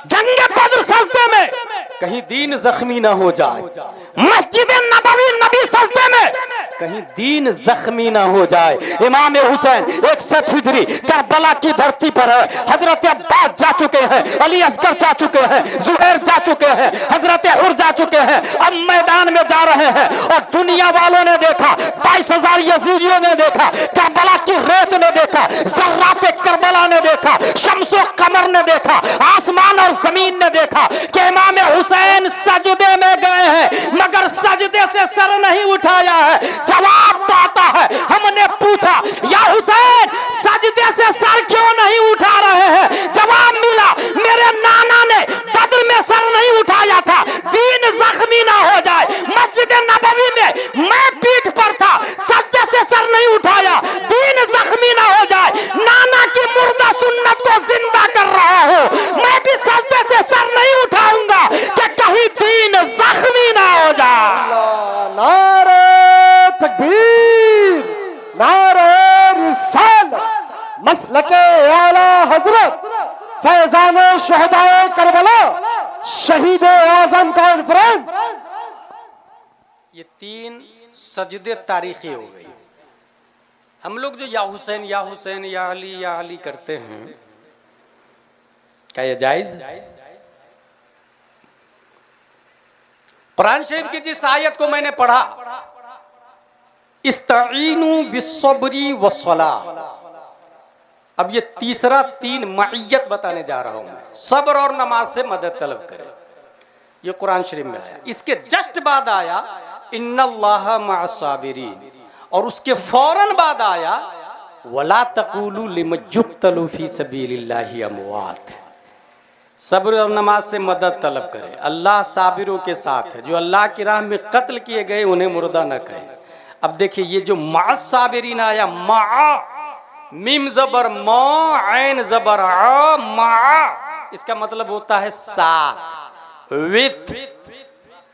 जंगे बद्र सजदे में कहीं दीन जख्मी ना हो जाए, मस्जिद नबवी नबी सजदे में कहीं दीन जख्मी ना हो जाए। इमाम हुसैन 61 हिजरी करबला की धरती पर है। हजरत अब्बास जा चुके हैं, अली असगर जा चुके हैं, जुहैर जा चुके हैं, हजरत हुर जा चुके हैं। अब मैदान में जा रहे हैं और दुनिया वालों ने देखा, 22,000 यजीदियों ने देखा, करबला की रेत ने देखा, जर्रात करबला ने देखा, शम्सो कमर ने देखा, आसमान और जमीन ने देखा कि इमाम हुसैन सजदे में गए हैं, मगर सजदे से सर नहीं उठाया है। जवाब पाता है, हमने पूछा, या हुसैन सजदे से सर क्यों नहीं उठा रहे हैं? जवाब मिला, मेरे नाना ने बद्र में सर नहीं उठाया था, दीन जख्मी ना हो जाए। मस्जिद नबवी में मैं पीठ पर था, सजदे से सर नहीं उठाया, दीन जख्मी ना हो जाए। नाना की फैजान शहदाए करबला, शहीद आजम का इन्फ्रेंस। ये 3 सजदे तारीखी हो गई। हम लोग जो या हुसैन या हुसैन या अली करते हैं, क्या ये जायज? कुरान शरीफ की जिस आयत को मैंने पढ़ा, इस्ताईनु बिस्सब्री वस्सलाह, अब ये तीसरा 3 मईयत बताने जा रहा हूं मैं। सब्र और नमाज से मदद तलब करें, ये कुरान शरीफ में आया। इसके जस्ट बाद आया इन्नल्लाह मअस्साबिरीन, और उसके फौरन बाद आया वला तक़ूलू लिमयुक़्तलू फी सबीलिल्लाहि अमवात। सब्र और नमाज से मदद तलब करें, अल्लाह साबिरों के साथ है, जो अल्लाह की राह में कत्ल किए गए उन्हें मुर्दा न कहे। अब देखिए ये जो मअस्साबिरीन आया, मा मीम जबर मा ऐन जबर आ, मा, इसका मतलब होता है साथ, विथ,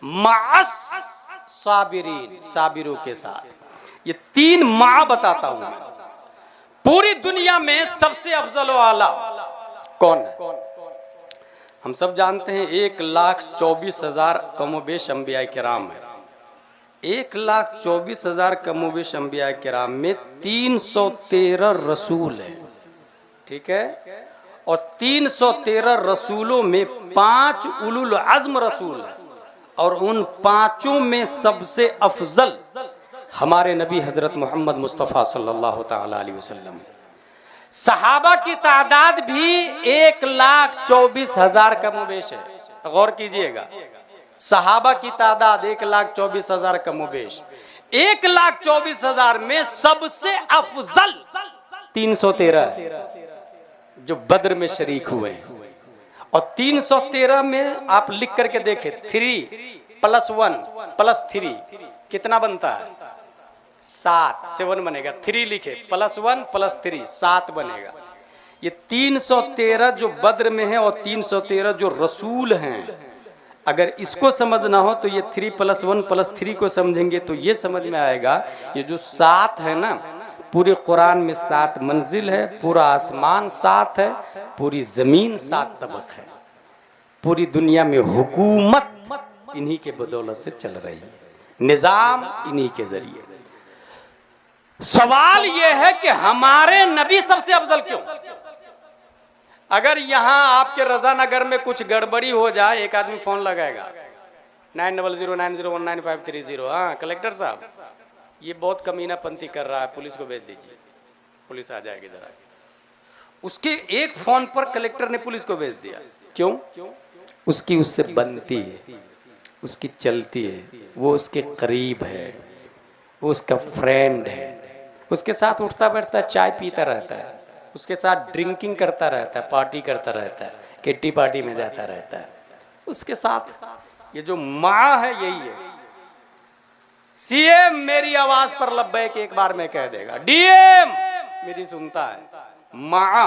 मअस साबिरीन, साबिरों के साथ। ये 3 मा बताता हूं मैं। पूरी दुनिया में सबसे अफजल आला कौन है? हम सब जानते हैं 1,24,000 कमोबेश अंबिया किराम है। 1,24,000 कमोबेश अंबिया किराम में 313 रसूल है, ठीक है? और 313 रसूलों में 5 उलुल अज़्म रसूल है, और उन 5 में सबसे अफजल हमारे नबी हजरत मोहम्मद मुस्तफ़ा सल्लल्लाहु ताला अलैहि वसल्लम। सहाबा की तादाद भी 1,24,000 कमोबेश है। गौर कीजिएगा, सहाबा की तादाद 1,24,000 कमोबेश। 1,24,000 में सबसे अफजल 313 जो बद्र में शरीक हुए हैं। और 313 में आप लिख करके देखें, 3 + 1 + 3 कितना बनता है? 7, 7 बनेगा। 3 लिखे, +1 + 3 7 बनेगा। ये 313 जो बद्र में है और 313 जो रसूल हैं, अगर इसको समझना हो तो ये 3 + 1 + 3 को समझेंगे तो ये समझ में आएगा। ये जो 7 है ना, पूरे कुरान में 7 मंजिल है, पूरा आसमान 7 है, पूरी जमीन 7 तबक है। पूरी दुनिया में हुकूमत इन्हीं के बदौलत से चल रही है, निजाम इन्हीं के जरिए। सवाल यह है कि हमारे नबी सबसे अफजल क्यों? अगर यहां आपके रजा नगर में कुछ गड़बड़ी हो जाए, एक आदमी फोन लगाएगा 9009019530। हाँ कलेक्टर साहब, ये बहुत कमीनापंती कर रहा है, पुलिस को भेज दीजिए, पुलिस आ जाएगी इधर आके। उसके एक फोन पर कलेक्टर ने पुलिस को भेज दिया। क्यों? उसकी उससे बनती है, उसकी चलती है, वो उसके करीब है, वो उसका फ्रेंड है, उसके साथ उठता बैठता चाय पीता रहता है, उसके साथ ड्रिंकिंग करता रहता है, पार्टी करता रहता है, किट्टी पार्टी में जाता रहता है, उसके साथ। ये जो माँ है यही है। सीएम मेरी आवाज पर लब्बैक एक बार में कह देगा, डीएम मेरी सुनता है। माँ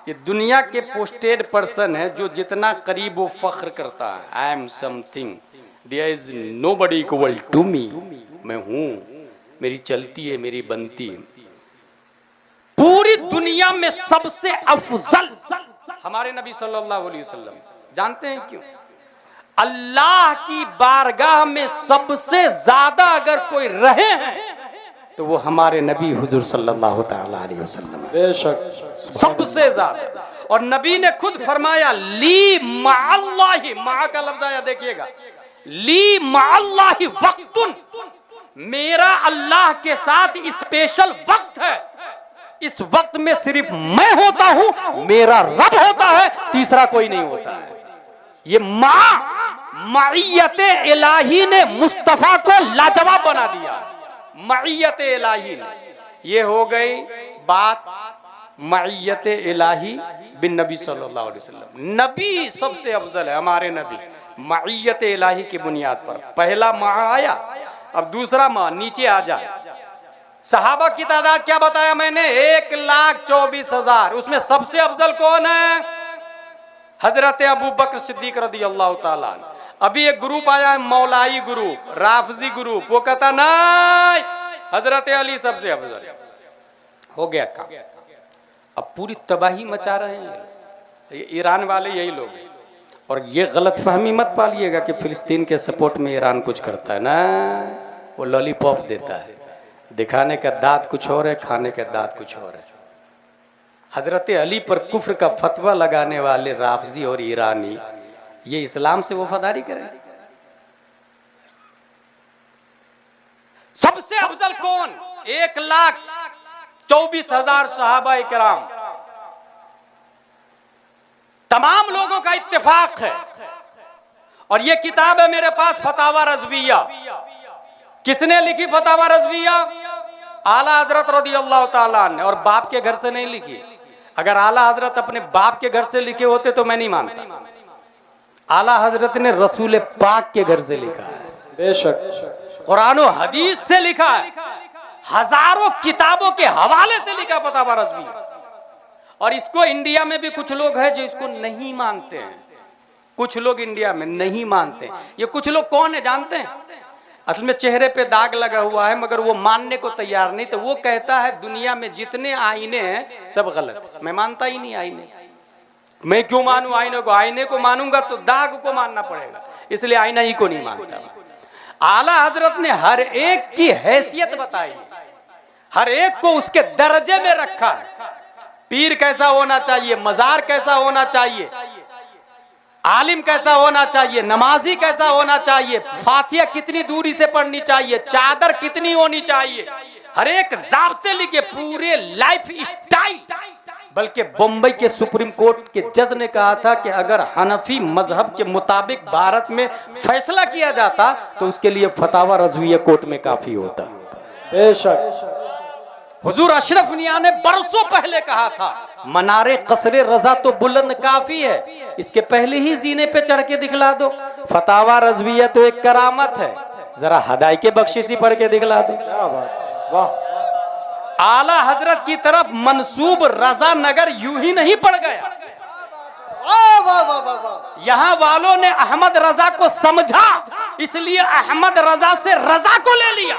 ये दुनिया के पोस्टेड पर्सन है, जो जितना करीब वो फख्र करता है, I am something, there is nobody equal to me, मैं हूं, मेरी चलती है, मेरी बनती है। पूरी दुनिया में सबसे अफजल हमारे नबी सल्लल्लाहु अलैहि वसल्लम। जानते हैं क्यों? अल्लाह की बारगाह में सबसे ज्यादा अगर कोई रहे हैं तो वो हमारे नबी हुजूर सल्लल्लाहु ताला अलैहि वसल्लम, बेशक सबसे ज्यादा। और नबी ने खुद फरमाया, ली मअल्लाहि, मा का लफ्ज आया देखिएगा, ली मअल्लाहि वक्तुन, मेरा अल्लाह के साथ स्पेशल वक्त है, इस वक्त में सिर्फ मैं होता हूं, मेरा रब होता है, तीसरा कोई नहीं होता है। ये माइयते इलाही ने मुस्तफा को लाजवाब बना दिया, माइयते इलाही ने। ये हो गई बात माइयते इलाही बिन नबी सल्लल्लाहु अलैहि वसल्लम। नबी सबसे अफजल है, हमारे नबी माइयते इलाही की बुनियाद पर। पहला माह आया, अब दूसरा माह नीचे आ जाए। सहाबा की तादाद क्या बताया मैंने? 1,24,000। उसमें सबसे अफजल कौन है? हजरत अबू बकर सिद्दीक रदी अल्लाह ताला। अभी एक ग्रुप आया है, मौलाई ग्रुप, राफजी ग्रुप, वो कहता नहीं हजरत अली सबसे अफजल। हो गया काम। अब पूरी तबाही मचा रहे हैं। ईरान वाले यही लोग हैं। और ये गलत फहमी मत पालिएगा कि फिलिस्तीन के सपोर्ट में ईरान कुछ करता है ना, वो लॉलीपॉप देता है। दिखाने का दांत कुछ और है, खाने का दांत कुछ और है। हजरत अली पर कुफ्र का फतवा लगाने वाले राफजी और ईरानी ये इस्लाम से वफादारी करें? सबसे अफजल कौन? 1,24,000 सहाबा किराम, तमाम लोगों का इत्तेफाक है। और ये किताब है मेरे पास, फतावा रज़विया। किसने लिखी फतावा रज़विया? आला हजरत रज़ियल्लाहु ताला अन्हु। और बाप के घर से नहीं लिखी। अगर आला हजरत अपने बाप के घर से लिखे होते तो मैं नहीं मानता। आला हजरत ने रसूल पाक के घर से लिखा है, बेशक कुरान और हदीस से लिखा है, हजारों किताबों के हवाले से लिखा फतावा रज़विया। और इसको इंडिया में भी कुछ लोग हैं जो इसको नहीं मानते हैं। कुछ लोग इंडिया में नहीं मानते। ये कुछ लोग कौन है जानते हैं? असल में चेहरे पे दाग लगा हुआ है मगर वो मानने को तैयार नहीं। तो वो कहता है दुनिया में जितने आईने हैं सब गलत। मैं मानता ही नहीं आईने। मैं क्यों मानूं आईने को? आईने को मानूंगा तो दाग को मानना पड़ेगा, इसलिए आईना ही को नहीं मानता। आला हजरत ने हर एक की हैसियत बताई, हर एक को उसके दर्जे में रखा है। पीर कैसा होना चाहिए, मजार कैसा होना चाहिए, आलिम कैसा होना चाहिए, नमाजी कैसा होना चाहिए, फातिहा कितनी दूरी से पढ़नी चाहिए, चादर कितनी होनी चाहिए, हर एक ज़ाब्ते लिखे, पूरे लाइफ स्टाइल। बल्कि बम्बई के सुप्रीम कोर्ट के जज ने कहा था कि अगर हनफी मजहब के मुताबिक भारत में फैसला किया जाता तो उसके लिए फतावा रज़विया कोर्ट में काफी होता। बेशक हुजूर अशरफ मियां ने बरसों पहले कहा था, मनारे कसरे रजा तो बुलंद काफी है, इसके पहले ही जीने पे चढ़ के दिखला दो। फतावा रज़विया तो एक करामत है, जरा हदाई के बख्शिशी पढ़ के दिखला दो। क्या बात, वाह। आला हजरत की तरफ मंसूब रजा नगर यूं ही नहीं पड़ गया। यहाँ वालों ने अहमद रजा को समझा, इसलिए अहमद रजा से रजा को ले लिया।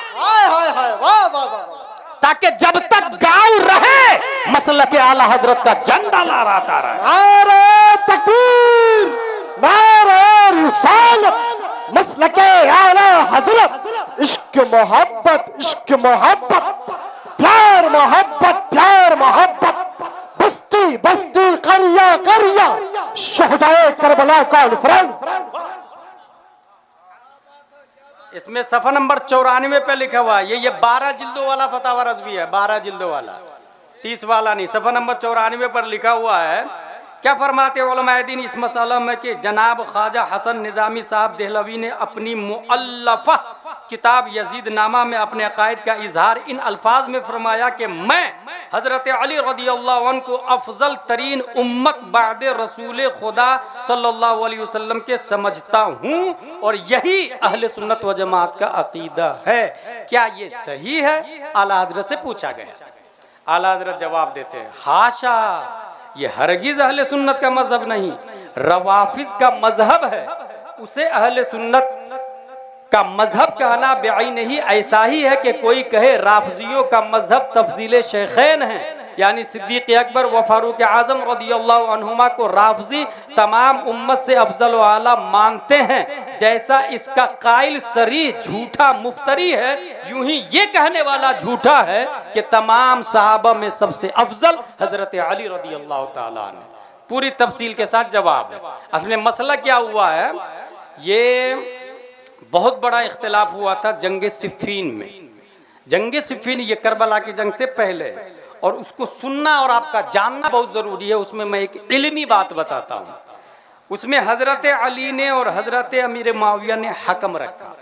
ताकि जब तक गांव रहे मसलक आला हजरत का झंडा लहराता रहे। नारे तकबीर, नारे रिसालत, मसलक आला हजरत, इश्क मोहब्बत, इश्क मोहब्बत, प्यार मोहब्बत, प्यार मोहब्बत, बस्ती बस्ती, करिया करिया, शहदाए करबला कॉन्फ्रेंस। इसमें सफा नंबर 94 पे लिखा हुआ है। ये 12 जिल्दों वाला फतावा रज़विया है, 12 जिल्दों वाला, 30 वाला नहीं। सफा नंबर 94 पर लिखा हुआ है। क्या फरमाते उलमाए दीन इस मसला में कि जनाब ख्वाजा हसन निज़ामी साहब देहलवी ने अपनी मुअल्लफ़ा किताब यजीद नामा में अपने अकायद का इजहार इन अल्फाज में फरमाया कि मैं हजरत अली रज़ियल्लाहु अन्हु को अफजल तरीन उम्मत बाद रसूल खुदा सल्लल्लाहु अलैहि वसल्लम के समझता हूँ और यही अहले सुन्नत व जमात का अकीदा है। क्या ये सही है? आला हजरत से पूछा गया। आला हजरत जवाब देते हैं, हाशा, ये हरगिज अहले सुन्नत का मजहब नहीं, रवाफिज का मजहब है। उसे अहले सुन्नत का मजहब कहना बेआईन ही ऐसा ही है कि कोई कहे राफजियों का मजहब तफजील शेखैन है, यानी सिद्दीक अकबर व फारूक आजम रज़ियल्लाहु अन्हुमा को राफजी तमाम उम्मत से अफजल व आला मानते हैं। जैसा इसका कायल सरी झूठा मुफ्तरी है, यूं ही ये कहने वाला झूठा है कि तमाम सहाबा में सबसे अफजल हजरत अली रज़ियल्लाहु ताला अन्हु। पूरी तफसील के साथ जवाब है। असल में मसला क्या हुआ है, ये बहुत बड़ा इख्तिलाफ हुआ था जंग सिफ़ीन में। जंग सिफ़ीन ये करबला की जंग से पहले, और उसको सुनना और आपका जानना बहुत ज़रूरी है। उसमें मैं एक इल्मी बात बताता हूँ। उसमें हज़रत अली ने और हज़रत अमीर मुआविया ने हकम रखा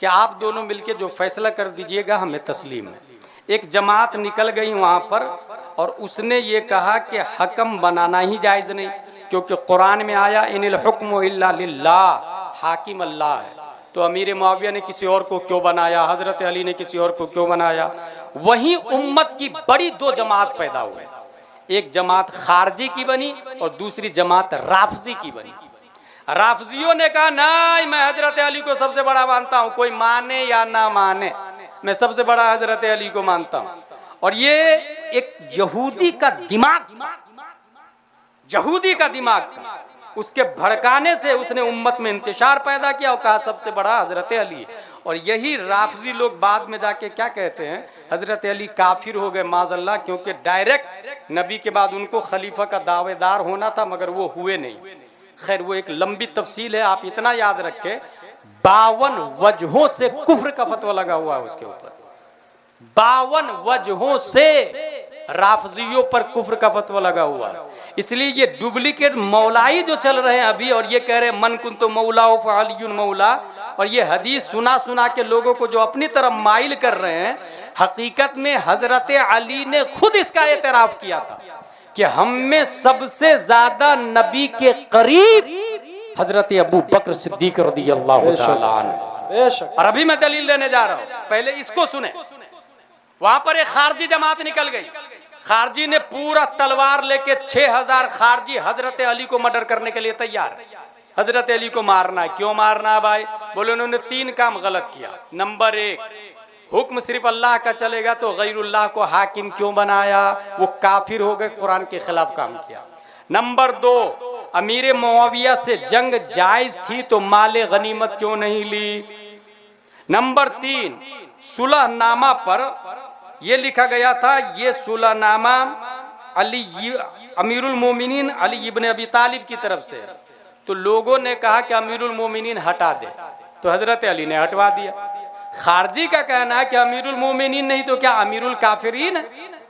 कि आप दोनों मिलके जो फैसला कर दीजिएगा हमें तस्लीम है। एक जमात निकल गई वहाँ पर और उसने ये कहा कि हकम बनाना ही जायज़ नहीं, क्योंकि कुरान में आया इनिल हुक्मु इल्ला लिल्लाह, हाकिम अल्लाह है। तो अमीर मुआविया ने किसी और को क्यों बनाया, हज़रत अली ने किसी और को क्यों बनाया। वहीं उम्मत की बड़ी दो जमात पैदा हुए, एक जमात खारजी की बनी और दूसरी जमात राफजी की बनी। राफजियों ने कहा नहीं, मैं हजरत अली को सबसे बड़ा मानता हूँ, कोई माने या ना माने, मैं सबसे बड़ा हजरत अली को मानता हूँ। और ये एक यहूदी का दिमाग था, यहूदी का दिमाग था, उसके भड़काने से उसने उम्मत में इंतशार पैदा किया और कहा सबसे बड़ा हजरत अली है। और यही राफजी लोग बाद में जाके क्या कहते हैं, हजरत अली काफिर हो गए माजल्ला, क्योंकि डायरेक्ट नबी के बाद उनको खलीफा का दावेदार होना था मगर वो हुए नहीं। खैर वो एक लंबी तफसील है, आप इतना याद रखें 52 वजहों से कुफ्र का फतवा लगा हुआ है उसके ऊपर, 52 वजहों से राफजियों पर कुफ्र का फतवा लगा हुआ है। इसलिए ये डुप्लीकेट मौलाई जो चल रहे हैं अभी, और ये कह रहे हैं मन कुन तो मौला व अली मौला, और ये हदीस सुना सुना के लोगों को जो अपनी तरफ माइल कर रहे हैं, हकीकत में हजरत अली ने खुद इसका एतराफ किया था कि हम में सबसे ज्यादा नबी के करीब हजरत अबू बकर सिद्दीक रज़ियल्लाहु ताला अन्हु। और अभी मैं दलील देने जा रहा हूं, पहले इसको सुने। वहां पर एक खारजी जमात निकल गई, खारजी ने पूरा तलवार लेके 6000 खारजी हजरत अली को मर्डर करने के लिए तैयार है। हजरत अली को मारना है। क्यों मारना है भाई? बोले उन्होंने 3 काम गलत किया। नंबर 1, हुक्म सिर्फ अल्लाह का चलेगा तो गैरुल्लाह को हाकिम क्यों बनाया, वो काफिर हो गए, कुरान के खिलाफ काम किया। नंबर 2, अमीर मुआविया से जंग जायज थी तो माले गनीमत क्यों नहीं ली। नंबर 3, सुलहनामा पर यह लिखा गया था, ये सुलहनामा अमीरुल मोमिनीन अली इब्ने अबी तालिब की तरफ से, तो लोगों ने कहा कि अमीरुल मोमिनीन हटा दे, तो हजरत अली ने हटवा दिया। खारजी का कहना है कि अमीरुल मोमिनीन नहीं तो क्या अमीरुल काफिरीन है,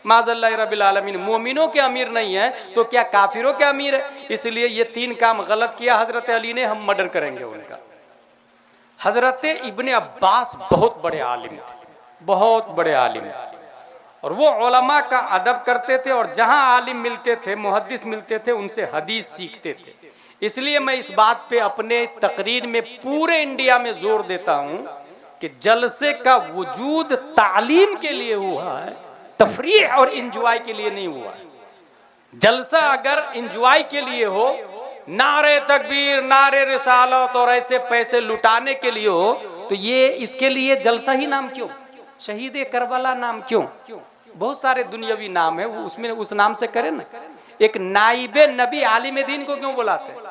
माज़ल्लाह रब्बिल आलमीन, मोमिनों के अमीर नहीं है तो क्या काफिरों के अमीर है। इसलिए ये 3 काम गलत किया हजरत अली ने, हम मर्डर करेंगे उनका। हजरत इब्ने अब्बास बहुत बड़े आलिम थे, बहुत बड़े आलिम थे, और वो उलमा का अदब करते थे, और जहां आलिम मिलते थे, मुहद्दिस मिलते थे, उनसे हदीस सीखते थे। इसलिए मैं इस बात पे अपने तकरीर में पूरे इंडिया में जोर देता हूं कि जलसे का वजूद तालीम के लिए हुआ है, तफरीह और इंजॉय के लिए नहीं हुआ है। जलसा अगर इंजॉय के लिए हो, नारे तकबीर, नारे रिसालत और ऐसे पैसे लुटाने के लिए हो, तो ये इसके लिए जलसा ही नाम क्यों? शहीद करबला नाम क्यों? बहुत सारे दुनियावी नाम है, वो उसमें उस नाम से करें ना। एक नाइबे नबी आलिम दीन को क्यों बुलाते हैं?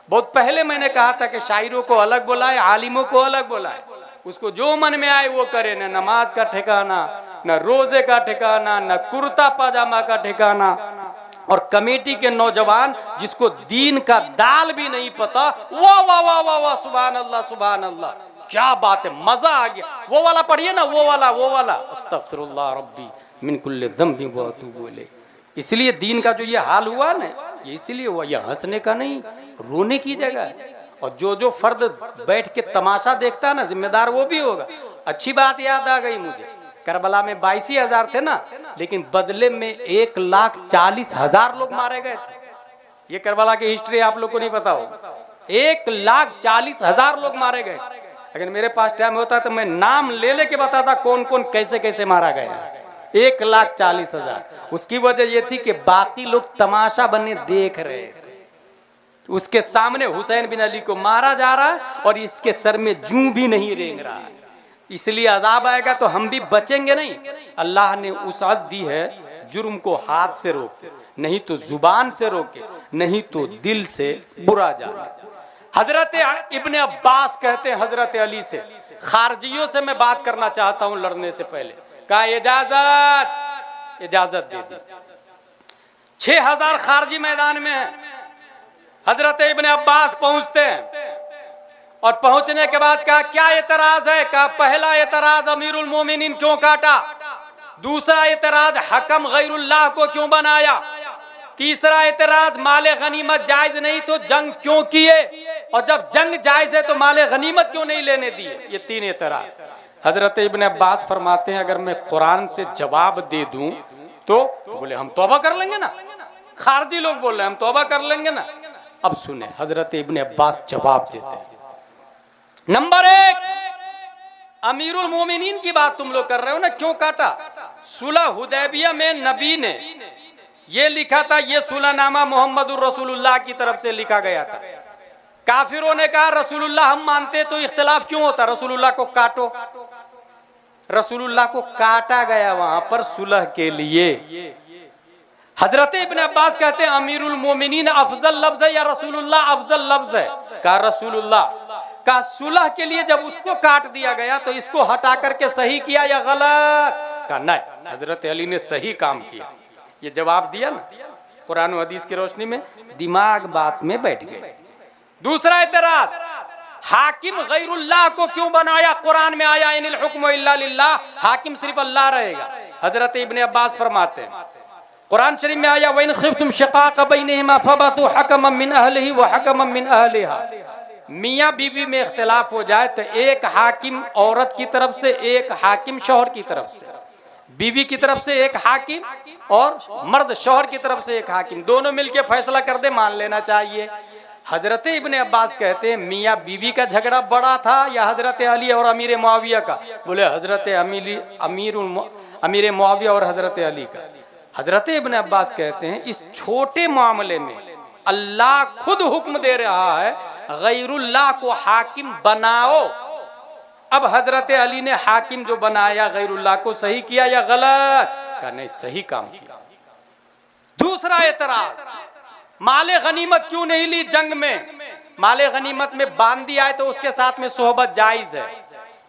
बहुत पहले मैंने कहा था कि शायरों को अलग बुलाए, आलिमों को अलग बुलाए, उसको जो मन में आए वो करे, न नमाज का ठिकाना, न रोजे का ठिकाना, न कुर्ता पाजामा का ठिकाना। और कमेटी के नौजवान जिसको दीन का दाल भी नहीं पता, वाह वाह वाह वाह वाह, सुभान अल्लाह सुभान अल्लाह, क्या बात है, मजा आ गया। वो वाला पढ़िए ना, वो वाला अस्तगफिरुल्लाह रब्बी मिन कुल्लि ज़ंबि व अतूबु इलैह। इसलिए दीन का जो ये हाल हुआ ना, ये इसीलिए हुआ, ये हंसने का नहीं, रोने की जगह है। और जो फर्द बैठ के तमाशा देखता है ना, जिम्मेदार वो भी होगा। अच्छी बात याद आ गई मुझे, करबला में 82,000 थे ना, लेकिन बदले में 1,40,000 लोग मारे गए थे। ये करबला की हिस्ट्री आप लोग को नहीं पता हो, 1,40,000 लोग मारे गए। अगर मेरे पास टाइम होता तो मैं नाम ले लेके बताता कौन कौन कैसे कैसे मारा गया। 1,40,000। उसकी वजह यह थी कि बाकी लोग तमाशा बने देख रहे थे। उसके सामने हुसैन बिन अली को मारा जा रहा है और इसके सर में जूं भी नहीं रेंग रहा है। इसलिए अजाब आएगा तो हम भी बचेंगे नहीं। अल्लाह ने वुसअत दी है, जुर्म को हाथ से रोके, नहीं तो जुबान से रोके, नहीं तो दिल से बुरा जाने। हजरत इब्ने अब्बास कहते हैं हजरत अली से, खारजियों से मैं बात करना चाहता हूं लड़ने से पहले। कहा इजाजत दे दी। 6,000 खारजी मैदान में है। हजरत इब्ने अब्बास पहुंचते हैं और पहुंचने के बाद कहा क्या एतराज है? कहा पहला एतराज अमीरुल मोमिनीन क्यों काटा, दूसरा एतराज हकम गैरुल्लाह को क्यों बनाया, तीसरा एतराज माले गनीमत जायज नहीं तो जंग क्यों किए, और जब जंग जायज है तो माले गनीमत क्यों नहीं लेने दिए। ये 3 एतराज। हजरत इब्ने अब्बास फरमाते हैं अगर मैं कुरान से जवाब दे दूं तो बोले हम तौबा कर लेंगे ना। खारजी लोग बोल रहे हैं हम तौबा कर लेंगे ना। अब सुने हजरत इब्ने अब्बास जवाब देते हैं। नंबर 1, अमीरुल मोमिनीन की बात तुम लोग कर रहे हो ना, क्यों काटा? सुलह हुदैबिया में नबी ने ये लिखा था, ये सुलहनामा मोहम्मदुर रसूलुल्लाह की तरफ से लिखा गया था। काफिरों ने कहा रसूलुल्लाह हम मानते तो इख्तिलाफ क्यों होता, रसूलुल्लाह को काटो। रसूलुल्लाह को काटा गया वहां पर सुलह के लिए। हजरत इब्न अब्बास कहते हैं अमीरुल मोमिनीन अफजल लफ्ज है या रसूलुल्लाह अफजल लफ्ज है? कहा रसूलुल्लाह। का सुलह के लिए जब उसको काट दिया गया तो इसको हटा करके सही किया या गलत? का नहीं, हजरत अली ने सही काम किया। ये जवाब दिया ना कुरान और हदीस की रोशनी में, दिमाग बात में बैठ गए। दूसरा एतराज, हाकिम गैरुल्लाह को क्यों बनाया? कुरान में आया इनिल हुक्मु इल्ला लिल्लाह, हाकिम सिर्फ अल्लाह रहेगा। हजरत इब्न अब्बास फरमाते हैं कुरान शरीफ में आया वइन खिफ्तुम शिकाक बैनहिमा फबतु हकमम मिन अहलिही व हकमम मिन अहलिहा। मियाँ बीवी में इख्तिलाफ हो जाए तो एक हाकिम औरत की तरफ से, एक हाकिम शौहर की तरफ से, बीवी की तरफ से एक हाकिम और मर्द शौहर की तरफ से एक हाकिम, दोनों मिलके फैसला कर दे, मान लेना चाहिए। हजरत इब्ने अब्बास कहते हैं मियाँ बीवी का झगड़ा बड़ा था या हजरत अली और अमीर मुआविया का? बोले हजरत अमीर मुआविया और हजरत अली का। हजरत इब्ने अब्बास कहते हैं इस छोटे मामले में अल्लाह खुद हुक्म दे रहा है गैरुल्लाह को हाकिम बनाओ। अब हजरत अली ने हाकिम जो बनाया गैरुल्लाह को सही किया या गलत? का नहीं, सही काम किया। दूसरा एतराज, माले गनीमत क्यों नहीं ली जंग में? माले गनीमत में बांदी आए तो उसके साथ में सोहबत जायज है।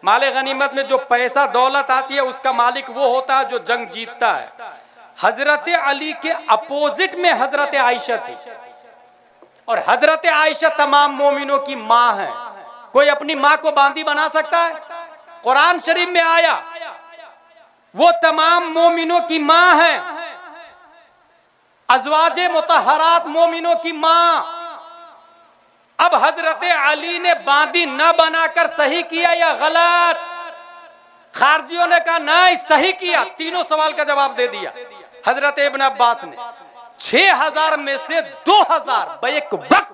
माले गनीमत में जो पैसा दौलत आती है उसका मालिक वो होता है जो जंग जीतता है। हजरत अली के अपोजिट में हजरत आयशा थी और हजरत आयशा तमाम मोमिनों की माँ है। कोई अपनी माँ को बांदी बना सकता है? कुरान शरीफ में आया वो तमाम मोमिनों की माँ है, अज़वाजे मुतहरात मोमिनों की माँ। अब हजरत अली ने बांदी न बनाकर सही किया या गलत? खारजियों ने कहा नहीं सही किया। तीनों सवाल का जवाब दे दिया हजरत इब्न अब्बास ने। 6000 में से 2000 बैक वक्त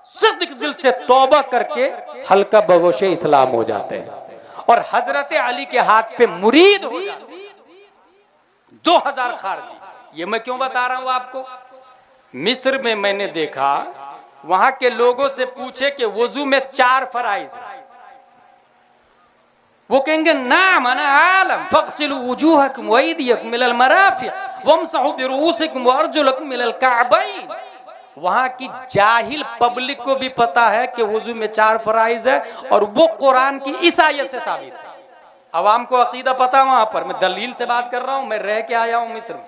सिद्दीक दिल से तौबा करके हल्का बगोशे इस्लाम हो जाते हैं और हजरत अली के हाथ पे मुरीद हो जाते हैं। 2000 खारजी। ये मैं क्यों बता रहा हूं आपको? मिस्र में मैंने देखा, वहां के लोगों से पूछे कि वुजू में 4 फराइज, वो कहेंगे नाम अना आलम फगसिलू वुजूहकुम व अयदियकुम मिनल मराफिक वमसहू बिरुऊसिकुम व अर्जुलकुम मिनल कअबैन। वहां की जाहिल पब्लिक को भी पता है कि वुजू में 4 फराइज है और वो कुरान की इस आयत से साबित है। अवाम को अकीदा पता वहां पर। मैं दलील से बात कर रहा हूं, मैं रह के आया हूं मिस्र में,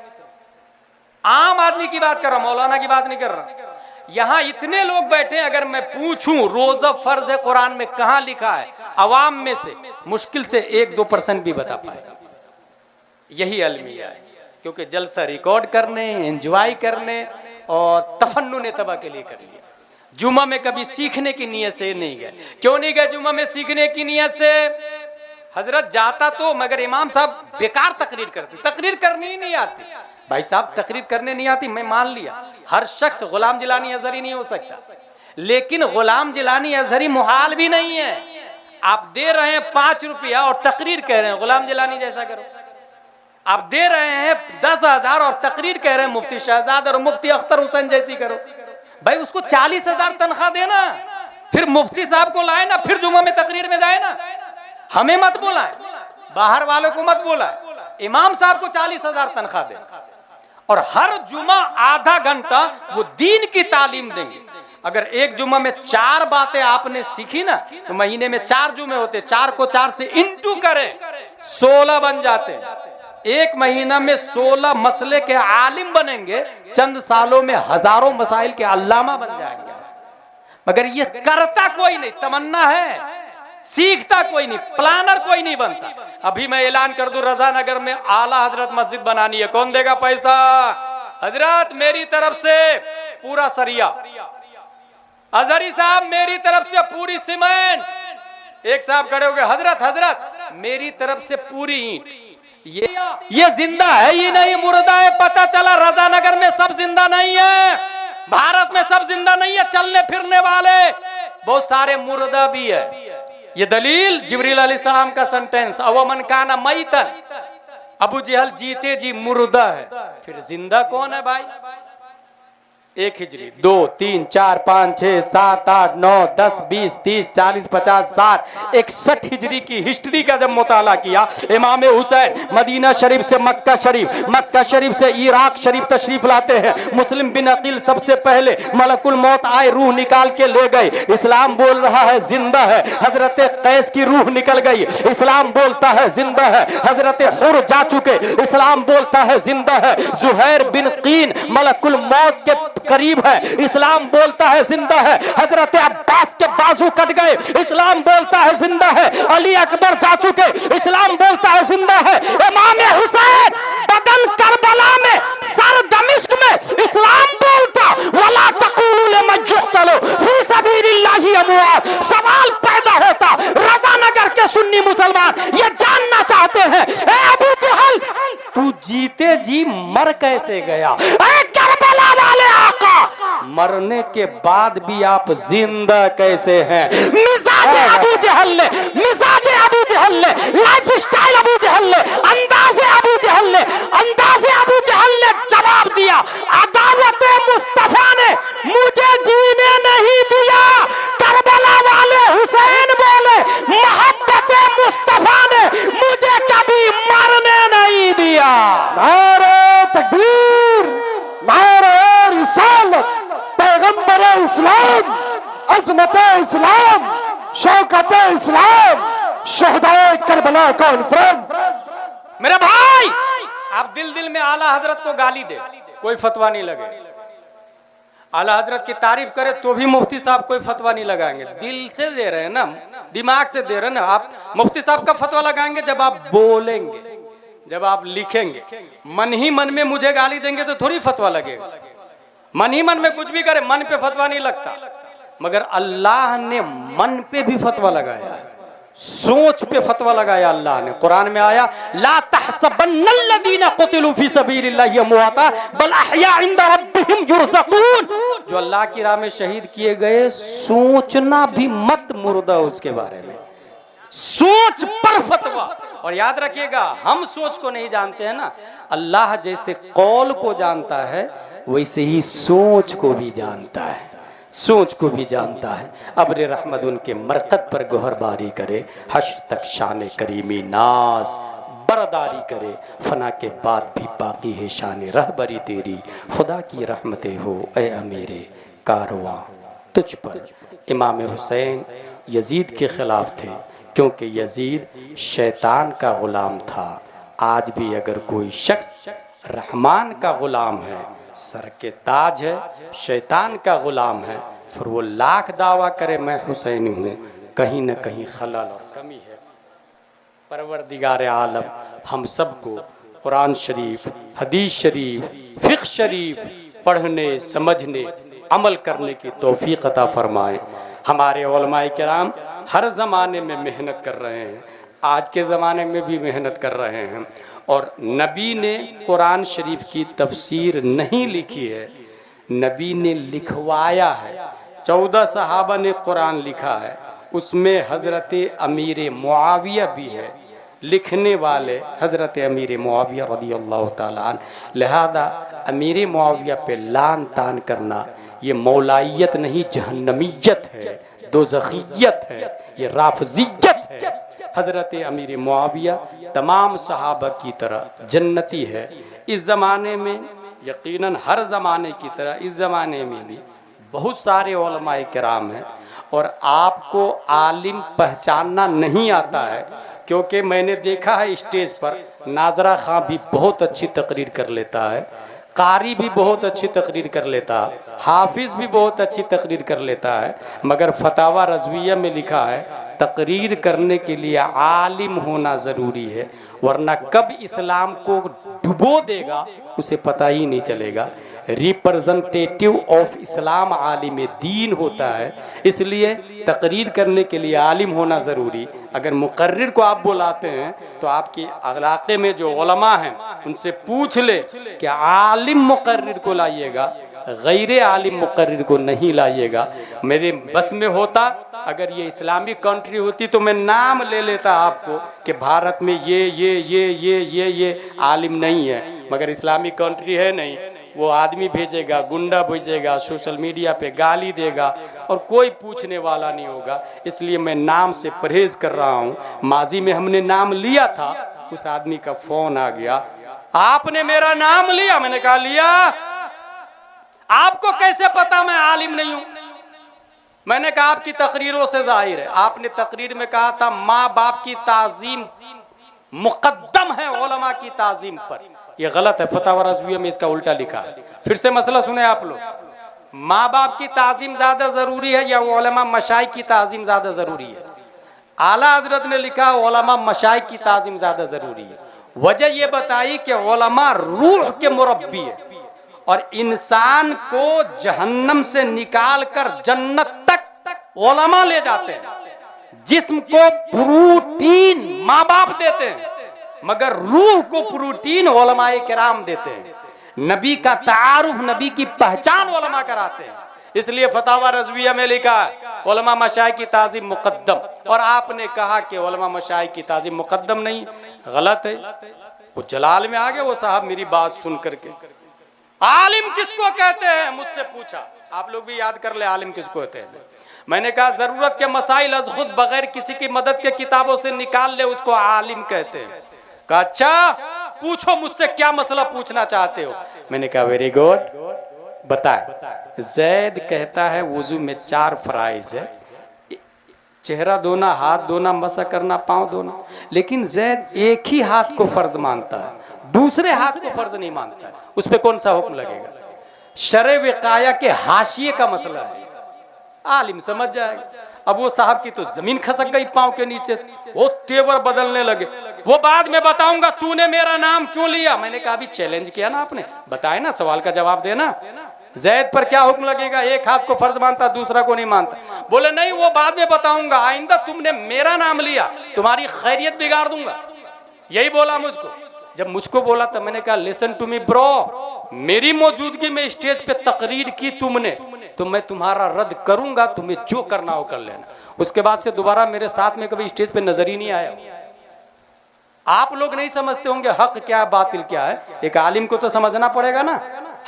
आम आदमी की बात कर रहा हूं, मौलाना की बात नहीं कर रहा। यहाँ इतने लोग बैठे, अगर मैं पूछूं रोजा फर्ज है कुरान में कहाँ लिखा है, अवाम में से मुश्किल से 1-2% भी बता पाएगा। यही अलमिया है, क्योंकि जलसा रिकॉर्ड करने, एंजॉय करने और तफन्नुन तबा के लिए कर लिया। जुमा में कभी सीखने की नीयत से नहीं गए। क्यों नहीं गए जुमा में सीखने की नीयत से? हजरत जाता तो, मगर इमाम साहब बेकार तकरीर करते, तकरीर करनी ही नहीं आती। भाई साहब तकरीर करने नहीं आती, मैं मान लिया, हर शख्स गुलाम जिलानी अजहरी नहीं हो सकता, लेकिन गुलाम जिलानी अजहरी मुहाल भी नहीं है। आप दे रहे हैं 5 रुपया और तकरीर कह रहे हैं गुलाम जिलानी जैसा करो। आप दे रहे हैं 10,000 और तकरीर कह रहे हैं मुफ्ती शहजाद और मुफ्ती अख्तर हुसैन जैसी करो। भाई उसको 40,000 तनख्वाह देना, फिर मुफ्ती साहब को लाए ना, फिर जुमा में तकरीर में जाए ना। हमें मत बुलाए, बाहर वालों को मत बुलाए, इमाम साहब को 40,000 तनख्वाह दे और हर जुमा आधा घंटा वो दीन की तालीम देंगे। अगर एक जुमा में 4 बातें आपने सीखी ना, तो महीने में 4 जुमे होते, 4 को 4 से इंटू करें 16 बन जाते। एक महीना में 16 मसले के आलिम बनेंगे, चंद सालों में हजारों मसाइल के अल्लामा बन जाएंगे। मगर ये करता कोई नहीं, तमन्ना है, सीखता कोई नहीं, प्लानर कोई नहीं बनता। अभी मैं ऐलान कर दूं रजा नगर में आला हजरत मस्जिद बनानी है, कौन देगा पैसा? हजरत मेरी तरफ से पूरा सरिया, अजहरी साहब मेरी तरफ से पूरी सीमेंट। एक साहब खड़े हो गए, हजरत हजरत मेरी तरफ से पूरी ईंट। ये जिंदा है, ये नहीं मुर्दा है। पता चला रजा नगर में सब जिंदा नहीं है, भारत में सब जिंदा नहीं है, चलने फिरने वाले बहुत सारे मुर्दा भी है। ये दलील जिब्रील अलैहिस्सलाम का सेंटेंस, अवमन काना मैतन, अबू जहल जीते जी मुर्दा है, फिर जिंदा कौन है भाई? 1 हिजरी 2 3 4 5 6 7 8 9 10 20 30 40 50 60 61 हिजरी की हिस्ट्री का जब मुताला किया, इमाम हुसैन मदीना शरीफ से मक्का शरीफ से इराक शरीफ तशरीफ लाते हैं। मुस्लिम बिन अकील सबसे पहले मलकुल मौत आए, रूह निकाल के ले गए। इस्लाम बोल रहा है जिंदा है, हजरत कैस की रूह निकल गई। इस्लाम बोलता है जिंदा है, हजरत हुर जा चुके। इस्लाम बोलता है जिंदा है, जुहैर बिन कीन मलकुल मौत के करीब है। इस्लाम बोलता है जिंदा है, हजरत अब्बास के बाजू कट गए। इस्लाम बोलता है जिंदा है, अली अकबर जा चुके। इस्लाम बोलता है जिंदा है, इमाम हुसैन बदन करबला में, सर दमिश्क में। इस्लाम बोलता वला तक़ूलू लिमन युक़्तलू फी सबीलिल्लाहि अमवात। सवाल पैदा होता, रज़ानगर के सुन्नी मुसलमान ये जानना चाहते हैं, ए अबू जहल तू जीते जी मर कैसे गया? ए करबला वाले आका, मरने के बाद भी आप जिंदा कैसे हैं? मिजाज अबू जहल ने, लाइफ स्टाइल अबू जहल ने, अंदाज़े अबू जहल ने जवाब दिया, अदावत मुस्तफा ने मुझे जीने नहीं दिया। करबला वाले हुसैन बोले, मोहब्बत मुस्तफा ने मुझे कभी मरने नहीं दिया। नारे तकबीर, नारे रिसालत, पैगंबर इस्लाम, अज़मत इस्लाम, शौकत इस्लाम, शहदाए करबला कॉन्फ्रेंस। मेरे भाई, आप दिल में आला हजरत को गाली दे, कोई फतवा नहीं लगे। आला हजरत की तारीफ करे तो भी मुफ्ती साहब कोई फतवा नहीं लगाएंगे। दिल से दे रहे हैं ना, दिमाग से दे रहे हैं ना। आप मुफ्ती साहब का फतवा लगाएंगे जब आप बोलेंगे, जब आप लिखेंगे। मन ही मन में मुझे गाली देंगे तो थोड़ी फतवा लगेगा। मन ही मन में कुछ भी करे, मन पे फतवा नहीं लगता। मगर अल्लाह ने मन पे भी फतवा लगाया है, सोच पे फतवा लगाया अल्लाह ने। कुरान में आया, ला तहसबन्नल्लज़ीना क़ुतिलू फी सबीलिल्लाहि अमवाता बल अहया इंदा रब्बिहिम युरज़क़ून। जो अल्लाह की राह में शहीद किए गए, सोचना भी मत मुर्दा उसके बारे में, सोच पर फतवा। और याद रखिएगा, हम सोच को नहीं जानते हैं ना, अल्लाह जैसे कौल को जानता है वैसे ही सोच को भी जानता है, सोच को भी जानता है। अब्र रहमत उनके मरकत पर गोहरबारी करे, हश्र तक शान करीमी नास बरदारी करे। फना के बाद भी बाकी है शान रहबरी तेरी, खुदा की रहमतें हो ए अमीरे कारवां तुझ पर। इमाम हुसैन यजीद के ख़िलाफ़ थे, क्योंकि यजीद शैतान का ग़ुलाम था। आज भी अगर कोई शख्स रहमान का ग़ुलाम है, सर के ताज है, शैतान का ग़ुलाम है, फिर वो लाख दावा करे मैं हुसैनी हूँ, कहीं न कहीं खलल और कमी है। परवरदिगार आलम हम सबको कुरान शरीफ, हदीस शरीफ, फ़िक़्ह शरीफ पढ़ने, समझने, अमल करने की तौफ़ीक़ अता फ़रमाए। हमारे उलमाए किराम हर ज़माने में मेहनत कर रहे हैं, आज के ज़माने में भी मेहनत कर रहे हैं। और नबी ने कुरान शरीफ की तफसीर नहीं लिखी है, नबी ने लिखवाया है। 14 सहाबा ने कुरान लिखा है, उसमें हज़रत अमीर मुआविया भी है, लिखने वाले हज़रत अमीर मुआविया रज़ियल्लाहु ताला अन्हु। लिहाजा अमीर मुआविया पे लान तान करना ये मौलाइयत नहीं, जहन्नमियत है, दोज़खियत है, ये राफ़ज़ियत है। हज़रत अमीर मुआविया तमाम सहाबा की तरह जन्नती है। इस ज़माने में यकीनन हर ज़माने की तरह इस ज़माने में भी बहुत सारे उलमाए किराम हैं, और आपको आलिम पहचानना नहीं आता है, क्योंकि मैंने देखा है स्टेज पर नाजरा खां भी बहुत अच्छी तकरीर कर लेता है, कारी भी बहुत अच्छी तकरीर कर लेता है, हाफिज़ भी बहुत अच्छी तकरीर कर लेता है। मगर फतावा रज़विया में लिखा है तकरीर करने के लिए आलिम होना ज़रूरी है, वरना कब इस्लाम को डुबो देगा उसे पता ही नहीं चलेगा। रिप्रेजेंटेटिव ऑफ इस्लाम आलिम दीन होता है, इसलिए तकरीर करने के लिए आलिम होना ज़रूरी। अगर मुकर्रिर को आप बुलाते हैं तो आपके इलाके में जो उलमा हैं उनसे पूछ ले कि आलिम मुकर्रिर को लाइएगा, गैर आलिम मुकर्रिर को नहीं लाइएगा। मेरे बस में होता, अगर ये इस्लामिक कंट्री होती तो मैं नाम ले लेता आपको कि भारत में ये आलिम नहीं है, मगर इस्लामिक कंट्री है नहीं। वो आदमी भेजेगा, गुंडा भेजेगा, सोशल मीडिया पे गाली देगा और कोई पूछने वाला नहीं होगा। इसलिए मैं नाम से परहेज कर रहा हूँ। माजी में हमने नाम लिया था, उस आदमी का फोन आ गया, आपने मेरा नाम लिया। मैंने कहा लिया, आपको कैसे पता मैं आलिम नहीं हूं? मैंने कहा आपकी तकरीरों से जाहिर है। आपने तकरीर में कहा था माँ बाप की ताजीम मुकद्दम है उलमा की ताजीम पर। यह गलत है, फतवा रज़विया में इसका उल्टा लिखा है। फिर से मसला सुने आप लोग, माँ बाप की ताजीम ज्यादा जरूरी है या उलमा मशाइख की ताजीम ज्यादा जरूरी है? आला हजरत ने लिखा उलमा मशाइख की ताजीम ज्यादा जरूरी है। वजह यह बताई कि उलमा रूह के मुरब्बी है और इंसान को जहन्नम से निकाल कर जन्नत तक उलमा ले जाते हैं। जिस्म को प्रोटीन माँ बाप देते हैं, मगर रूह को प्रोटीन उलमाए किराम देते हैं। नबी का तारुफ, नबी की पहचान उलमा कराते हैं। इसलिए फतावा रज़विया में लिखा है उलमा मशाइख की ताज़ीम मुकद्दम। और आपने कहा कि उलमा मशाइख की ताज़ीम मुकद्दम नहीं, गलत है। वो जलाल में आ गए वो साहब मेरी बात सुन करके। आलिम किसको कहते हैं मुझसे पूछा, आप लोग भी याद कर ले आलिम किसको कहते हैं। मैंने कहा जरूरत के मसाइल अज खुद बगैर किसी की मदद के किताबों से निकाल ले, उसको आलिम कहते हैं। कहा अच्छा पूछो मुझसे क्या मसला पूछना चाहते हो। मैंने कहा वेरी गुड, बताए। जैद कहता है वुजू में 4 फराइज है, चेहरा धोना, हाथ धोना, मसा करना, पांव धोना। लेकिन जैद एक ही हाथ को फर्ज मानता है, दूसरे हाथ को फर्ज नहीं मानता है। उस पर कौन सा हुक्म लगेगा? शरे विकाया के हाशिए का मसला है, आलिम समझ जाएगा। अब वो साहब की तो जमीन खसक गई पांव के नीचे से, वो तेवर बदलने लगे। वो बाद में बताऊंगा तूने मेरा नाम क्यों लिया। मैंने कहा अभी चैलेंज किया ना आपने, बताए ना, सवाल का जवाब देना। जैद पर क्या हुक्म लगेगा? एक हाथ को फर्ज मानता, दूसरा को नहीं मानता। बोले नहीं वो बाद में बताऊंगा, आइंदा तुमने मेरा नाम लिया तुम्हारी खैरियत बिगाड़ दूंगा। यही बोला मुझको। जब मुझको बोला तो मैंने कहा लिसन टू मी ब्रो, मेरी मौजूदगी में स्टेज पे तकरीर की तुमने, तो मैं तुम्हारा रद्द करूंगा, तुम्हें जो करना हो कर लेना। उसके बाद से दोबारा मेरे साथ में कभी स्टेज पे नजर ही नहीं आया। आप लोग नहीं समझते होंगे हक क्या है बातिल क्या है। एक आलिम को तो समझना पड़ेगा ना,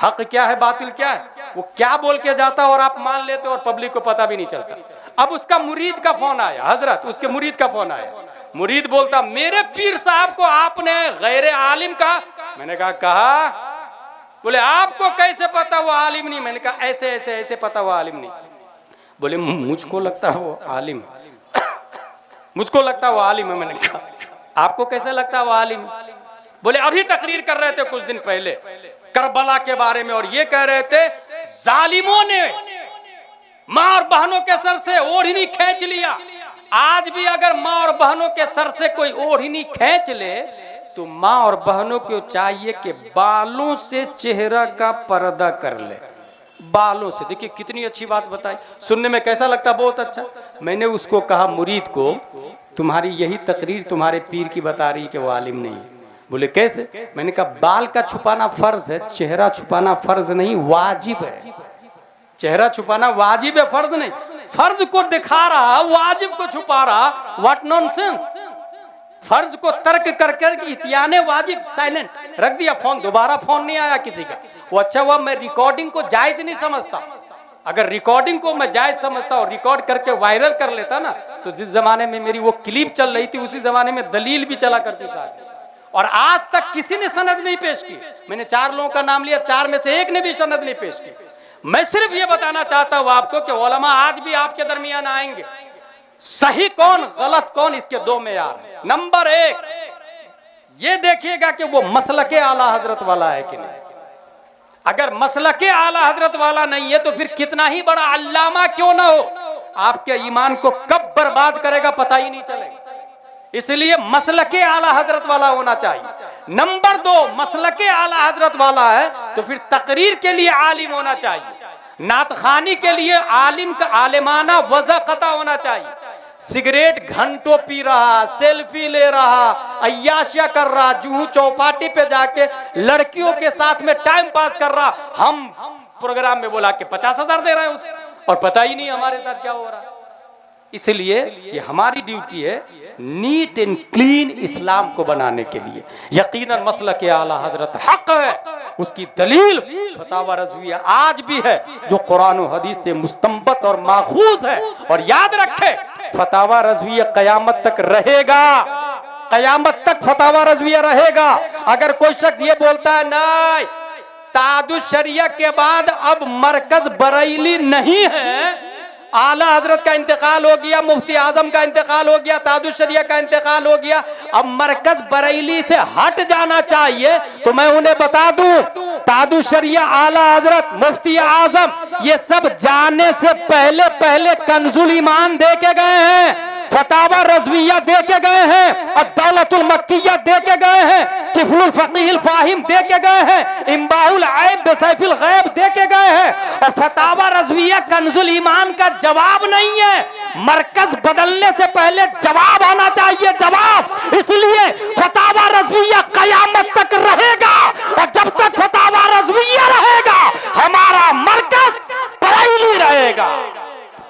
हक क्या है बातिल क्या है। वो क्या बोल के जाता है और आप मान लेते हो और पब्लिक को पता भी नहीं चलता। अब उसका मुरीद का फोन आया, हजरत उसके मुरीद का फोन आया। मुरीद बोलता मेरे पीर साहब को आपने गैर आलिम कहा। मैंने कहा बोले आपको कैसे पता वो आलिम नहीं। मैंने कहा ऐसे ऐसे ऐसे पता वो आलिम नहीं। बोले मुझको लगता है वो आलिम, मुझको लगता है वो आलिम है। मैंने कहा आपको कैसे लगता है वो आलिम? बोले अभी तकरीर कर रहे थे कुछ दिन पहले करबला के बारे में और ये कह रहे थे जालिमों ने माँ और बहनों के सर से ओढ़नी खींच लिया। आज भी अगर माँ और बहनों के सर से कोई ओढ़नी खींच ले तो माँ और बहनों को चाहिए कि बालों से चेहरा का पर्दा कर ले, बालों से। देखिए कितनी अच्छी बात बताई, सुनने में कैसा लगता? बहुत अच्छा। मैंने उसको कहा मुरीद को तुम्हारी यही तकरीर तुम्हारे पीर की बता रही कि वो आलिम नहीं है। बोले कैसे? मैंने कहा बाल का छुपाना फर्ज है, चेहरा छुपाना फर्ज नहीं वाजिब है। चेहरा छुपाना वाजिब है, फर्ज नहीं। फर्ज को दिखा रहा, वाजिब को छुपा रहा, व्हाट नॉनसेंस। फर्ज को तर्क कर कर इत्याने वाजिब साइलेंट रख दिया फोन, दोबारा फोन नहीं आया किसी का। वो अच्छा हुआ मैं रिकॉर्डिंग को जायज नहीं समझता। अगर रिकॉर्डिंग को मैं जायज समझता और रिकॉर्ड करके वायरल कर लेता ना, तो जिस जमाने में मेरी वो क्लिप चल रही थी उसी जमाने में दलील भी चला करती साथ। और आज तक किसी ने सनद नहीं पेश की। मैंने 4 लोगों का नाम लिया, 4 में से एक ने भी सनद नहीं पेश की। मैं सिर्फ ये बताना चाहता हूं आपको कि उलमा आज भी आपके दरमियान आएंगे। सही कौन गलत कौन, इसके 2 मेयार हैं। नंबर 1 ये देखिएगा कि वो मसलके आला हजरत वाला है कि नहीं। अगर मसलके आला हजरत वाला नहीं है तो फिर कितना ही बड़ा अल्लामा क्यों ना हो, आपके ईमान को कब बर्बाद करेगा पता ही नहीं चलेगा। इसलिए मसलके आला हजरत वाला होना चाहिए। नंबर 2 मसलके आला हजरत वाला है तो फिर तकरीर के लिए आलिम होना चाहिए, नात खानी के लिए आलिम का आलिमाना वज़ा कता होना चाहिए। सिगरेट घंटों पी रहा, सेल्फी ले रहा, अय्याशिया कर रहा, जूहू चौपाटी पे जाके लड़कियों के साथ में टाइम पास कर रहा, हम प्रोग्राम में बोला कि 50,000 दे रहे हैं उसको और पता ही नहीं हमारे साथ क्या हो रहा है। इसलिए ये हमारी ड्यूटी है नीट एंड क्लीन इस्लाम को बनाने के लिए। यकीनन मसलक आला हजरत हक है, उसकी दलील फतावा रज़विया आज भी है, जो कुरान और हदीस से मुस्तंबत और माखूज है। और याद रखे, फतावा रज़विया कयामत तक रहेगा, कयामत तक फतावा रज़विया रहेगा। अगर कोई शख्स ये बोलता है नहीं, तादुश शरिया के बाद अब मरकज बरेली नहीं है, आला हजरत का इंतकाल हो गया, मुफ्ती आजम का इंतकाल हो गया, तादुश शरिया का इंतकाल हो गया, अब मरकज बरेली से हट जाना चाहिए, तो मैं उन्हें बता दूं, तादुश शरिया, आला हजरत, मुफ्ती आजम, ये सब जाने से पहले पहले कंजुल ईमान दे के गए हैं, फतावा रज़विया दे के गए हैं, अद-दौलतुल मक्किया दे के गए हैं, किफ़लुल फ़क़ीहुल फ़ाहिम दे के गए हैं, इम्बाहुल ऐब बिसैफिल गैब दे के गए हैं। और फतावा रज़विया कंजुल ईमान का जवाब नहीं है, मरकज बदलने से पहले जवाब आना चाहिए, जवाब। इसलिए फतावा रज़विया कयामत तक रहेगा।